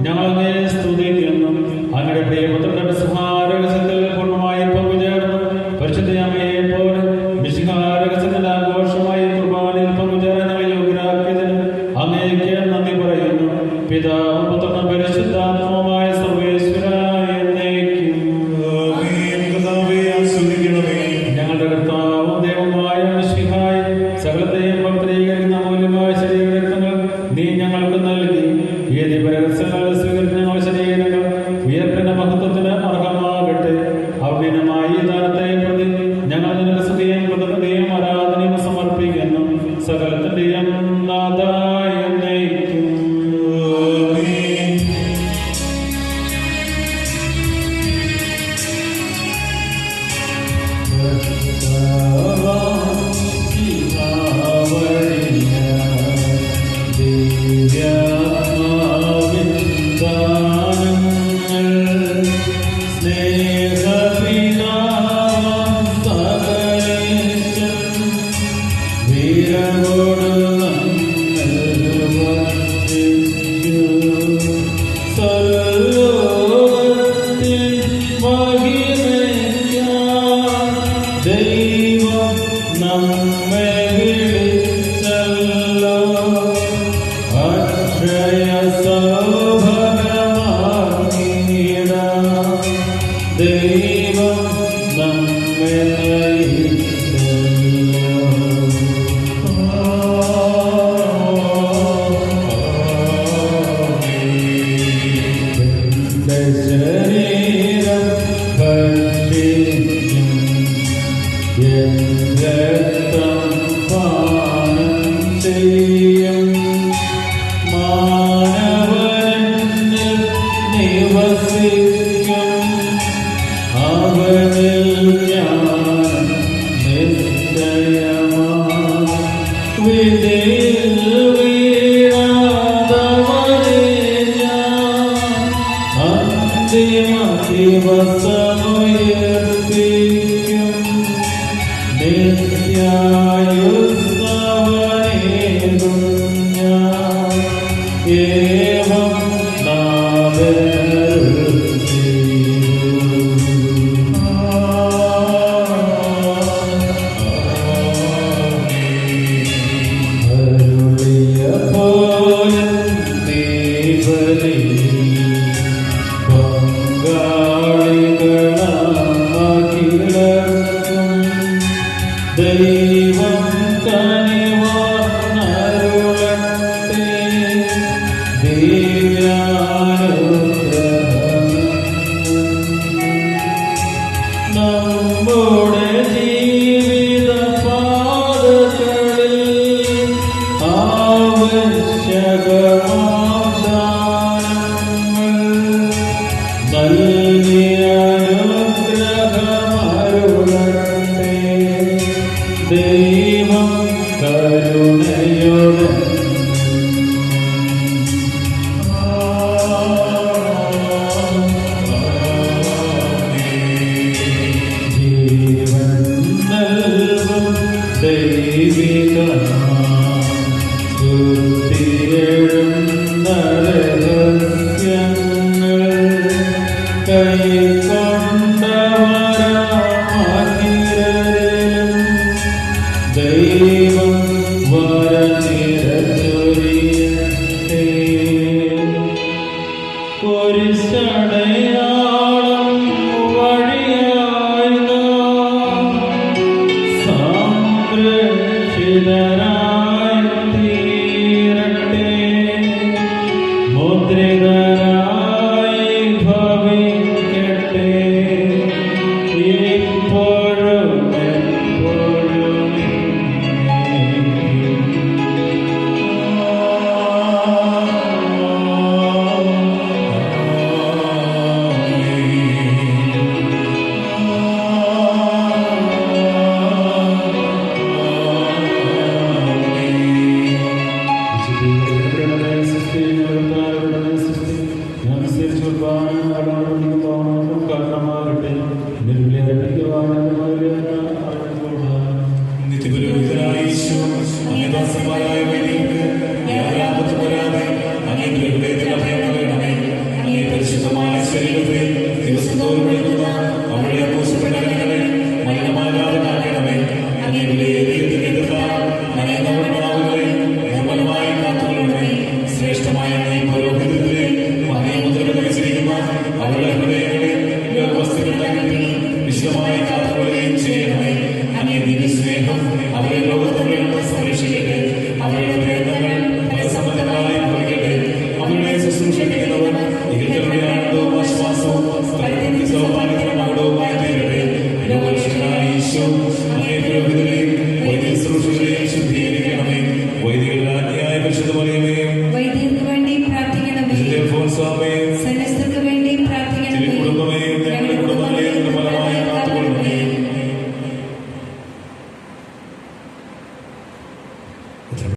ഞങ്ങളെ സ്തുതിക്കുന്നു. അങ്ങയുടെ പ്രിയപുത്രന്റെ മിശിഹാരഹസ്യത്തിൽ പൂർണ്ണമായി പങ്കുചേർന്നു പരിശുദ്ധ അമ്മയെ പോലെ മിശിഹാരഹസ്യത്തിന്റെ ആഘോഷമായി കുർബാനയിൽ പങ്കുചേരാൻ ഞങ്ങളെ യോഗ്യരാക്കിയതിന് അങ്ങേക്ക് നന്ദി പറയുന്നു. പിതാവും പുത്രനും പരിശുദ്ധാത്മാവുമായ സർവേശ്വരായ എന്നേക്കും. ഞങ്ങളുടെ കർത്താവും ദൈവമായ മിശിഹായ സകലത്തെയും പവിത്രീകരിക്കുന്ന അമൂല്യമായ ശരീരരക്തങ്ങൾ നീ ഞങ്ങൾക്ക് നൽകി. ഈ ദിവരഹസ്യങ്ങൾ സ്വീകരിച്ച് ഞങ്ങളുടെ ശരീരങ്ങൾ ഉയർപ്പിന്റെ മഹത്വത്തിന് അർഹമാകട്ടെ. അവിനമായ ഈ ദാനത്തെ പ്രതി ഞങ്ങൾ നിനക്ക് സ്തുതിയും കൃതജ്ഞതയും ആരാധനയും സമർപ്പിക്കുന്നു. സകലത്തിന്റെയും നാഥായ എന്നേക്കും. ദൈവം നമ്മെ വിളിച്ചല്ലോ അക്ഷയ സൗഭാഗ്യമാക്കിയിടാം. ദൈവം നമ്മെ ശരീരം ഭക്ഷിക്കും രക്തം പാനം ചെയ്യും. മാനവനിൽ നിവസിക്കും. അവനിൽ ഞാൻ നിശ്ചയമാണ്. വിധിയിൽ വീഴാതവനെ ഞാൻ അന്തിമ ദിവസമുയർപ്പിക്കും. നിത്യായുസ്സവനേകും ഞാൻ. ഏവം നാദരുൾ അരുളിയ പോലെ ദൈവലേ പങ്കാളികളാകിലർക്കും. ദൈവം കനിവാർന്നരുളട്ടെ. ദിവ്യാനുഗ്രഹം നമ്മുടെ ജീവിത പാതകളിൽ ആവശ്യകമാദാനങ്ങൾ നൽകിയ അനുഗ്രഹമരുളട്ടെ. ദൈവം കരുണയോടെ ജീവൻ നൽകും ദൈവിക ശുദ്ധിയെഴുന്ന രഹസ്യങ്ങൾ കൈക്കൊണ്ടവരാമഹിരരിലും ദൈവം വരനിരച്ചൊരിയട്ടെ. കുരിശടയാളം വഴിയായി നാം സംരക്ഷിതരായി തീരട്ടെ. മുദ്രിതരായി ഭവിക്കട്ടെ. ഇപ്പോഴും എപ്പോഴും തിരുപുരോഹിതനായ യേശു അങ്ങേദാസന്മാരായ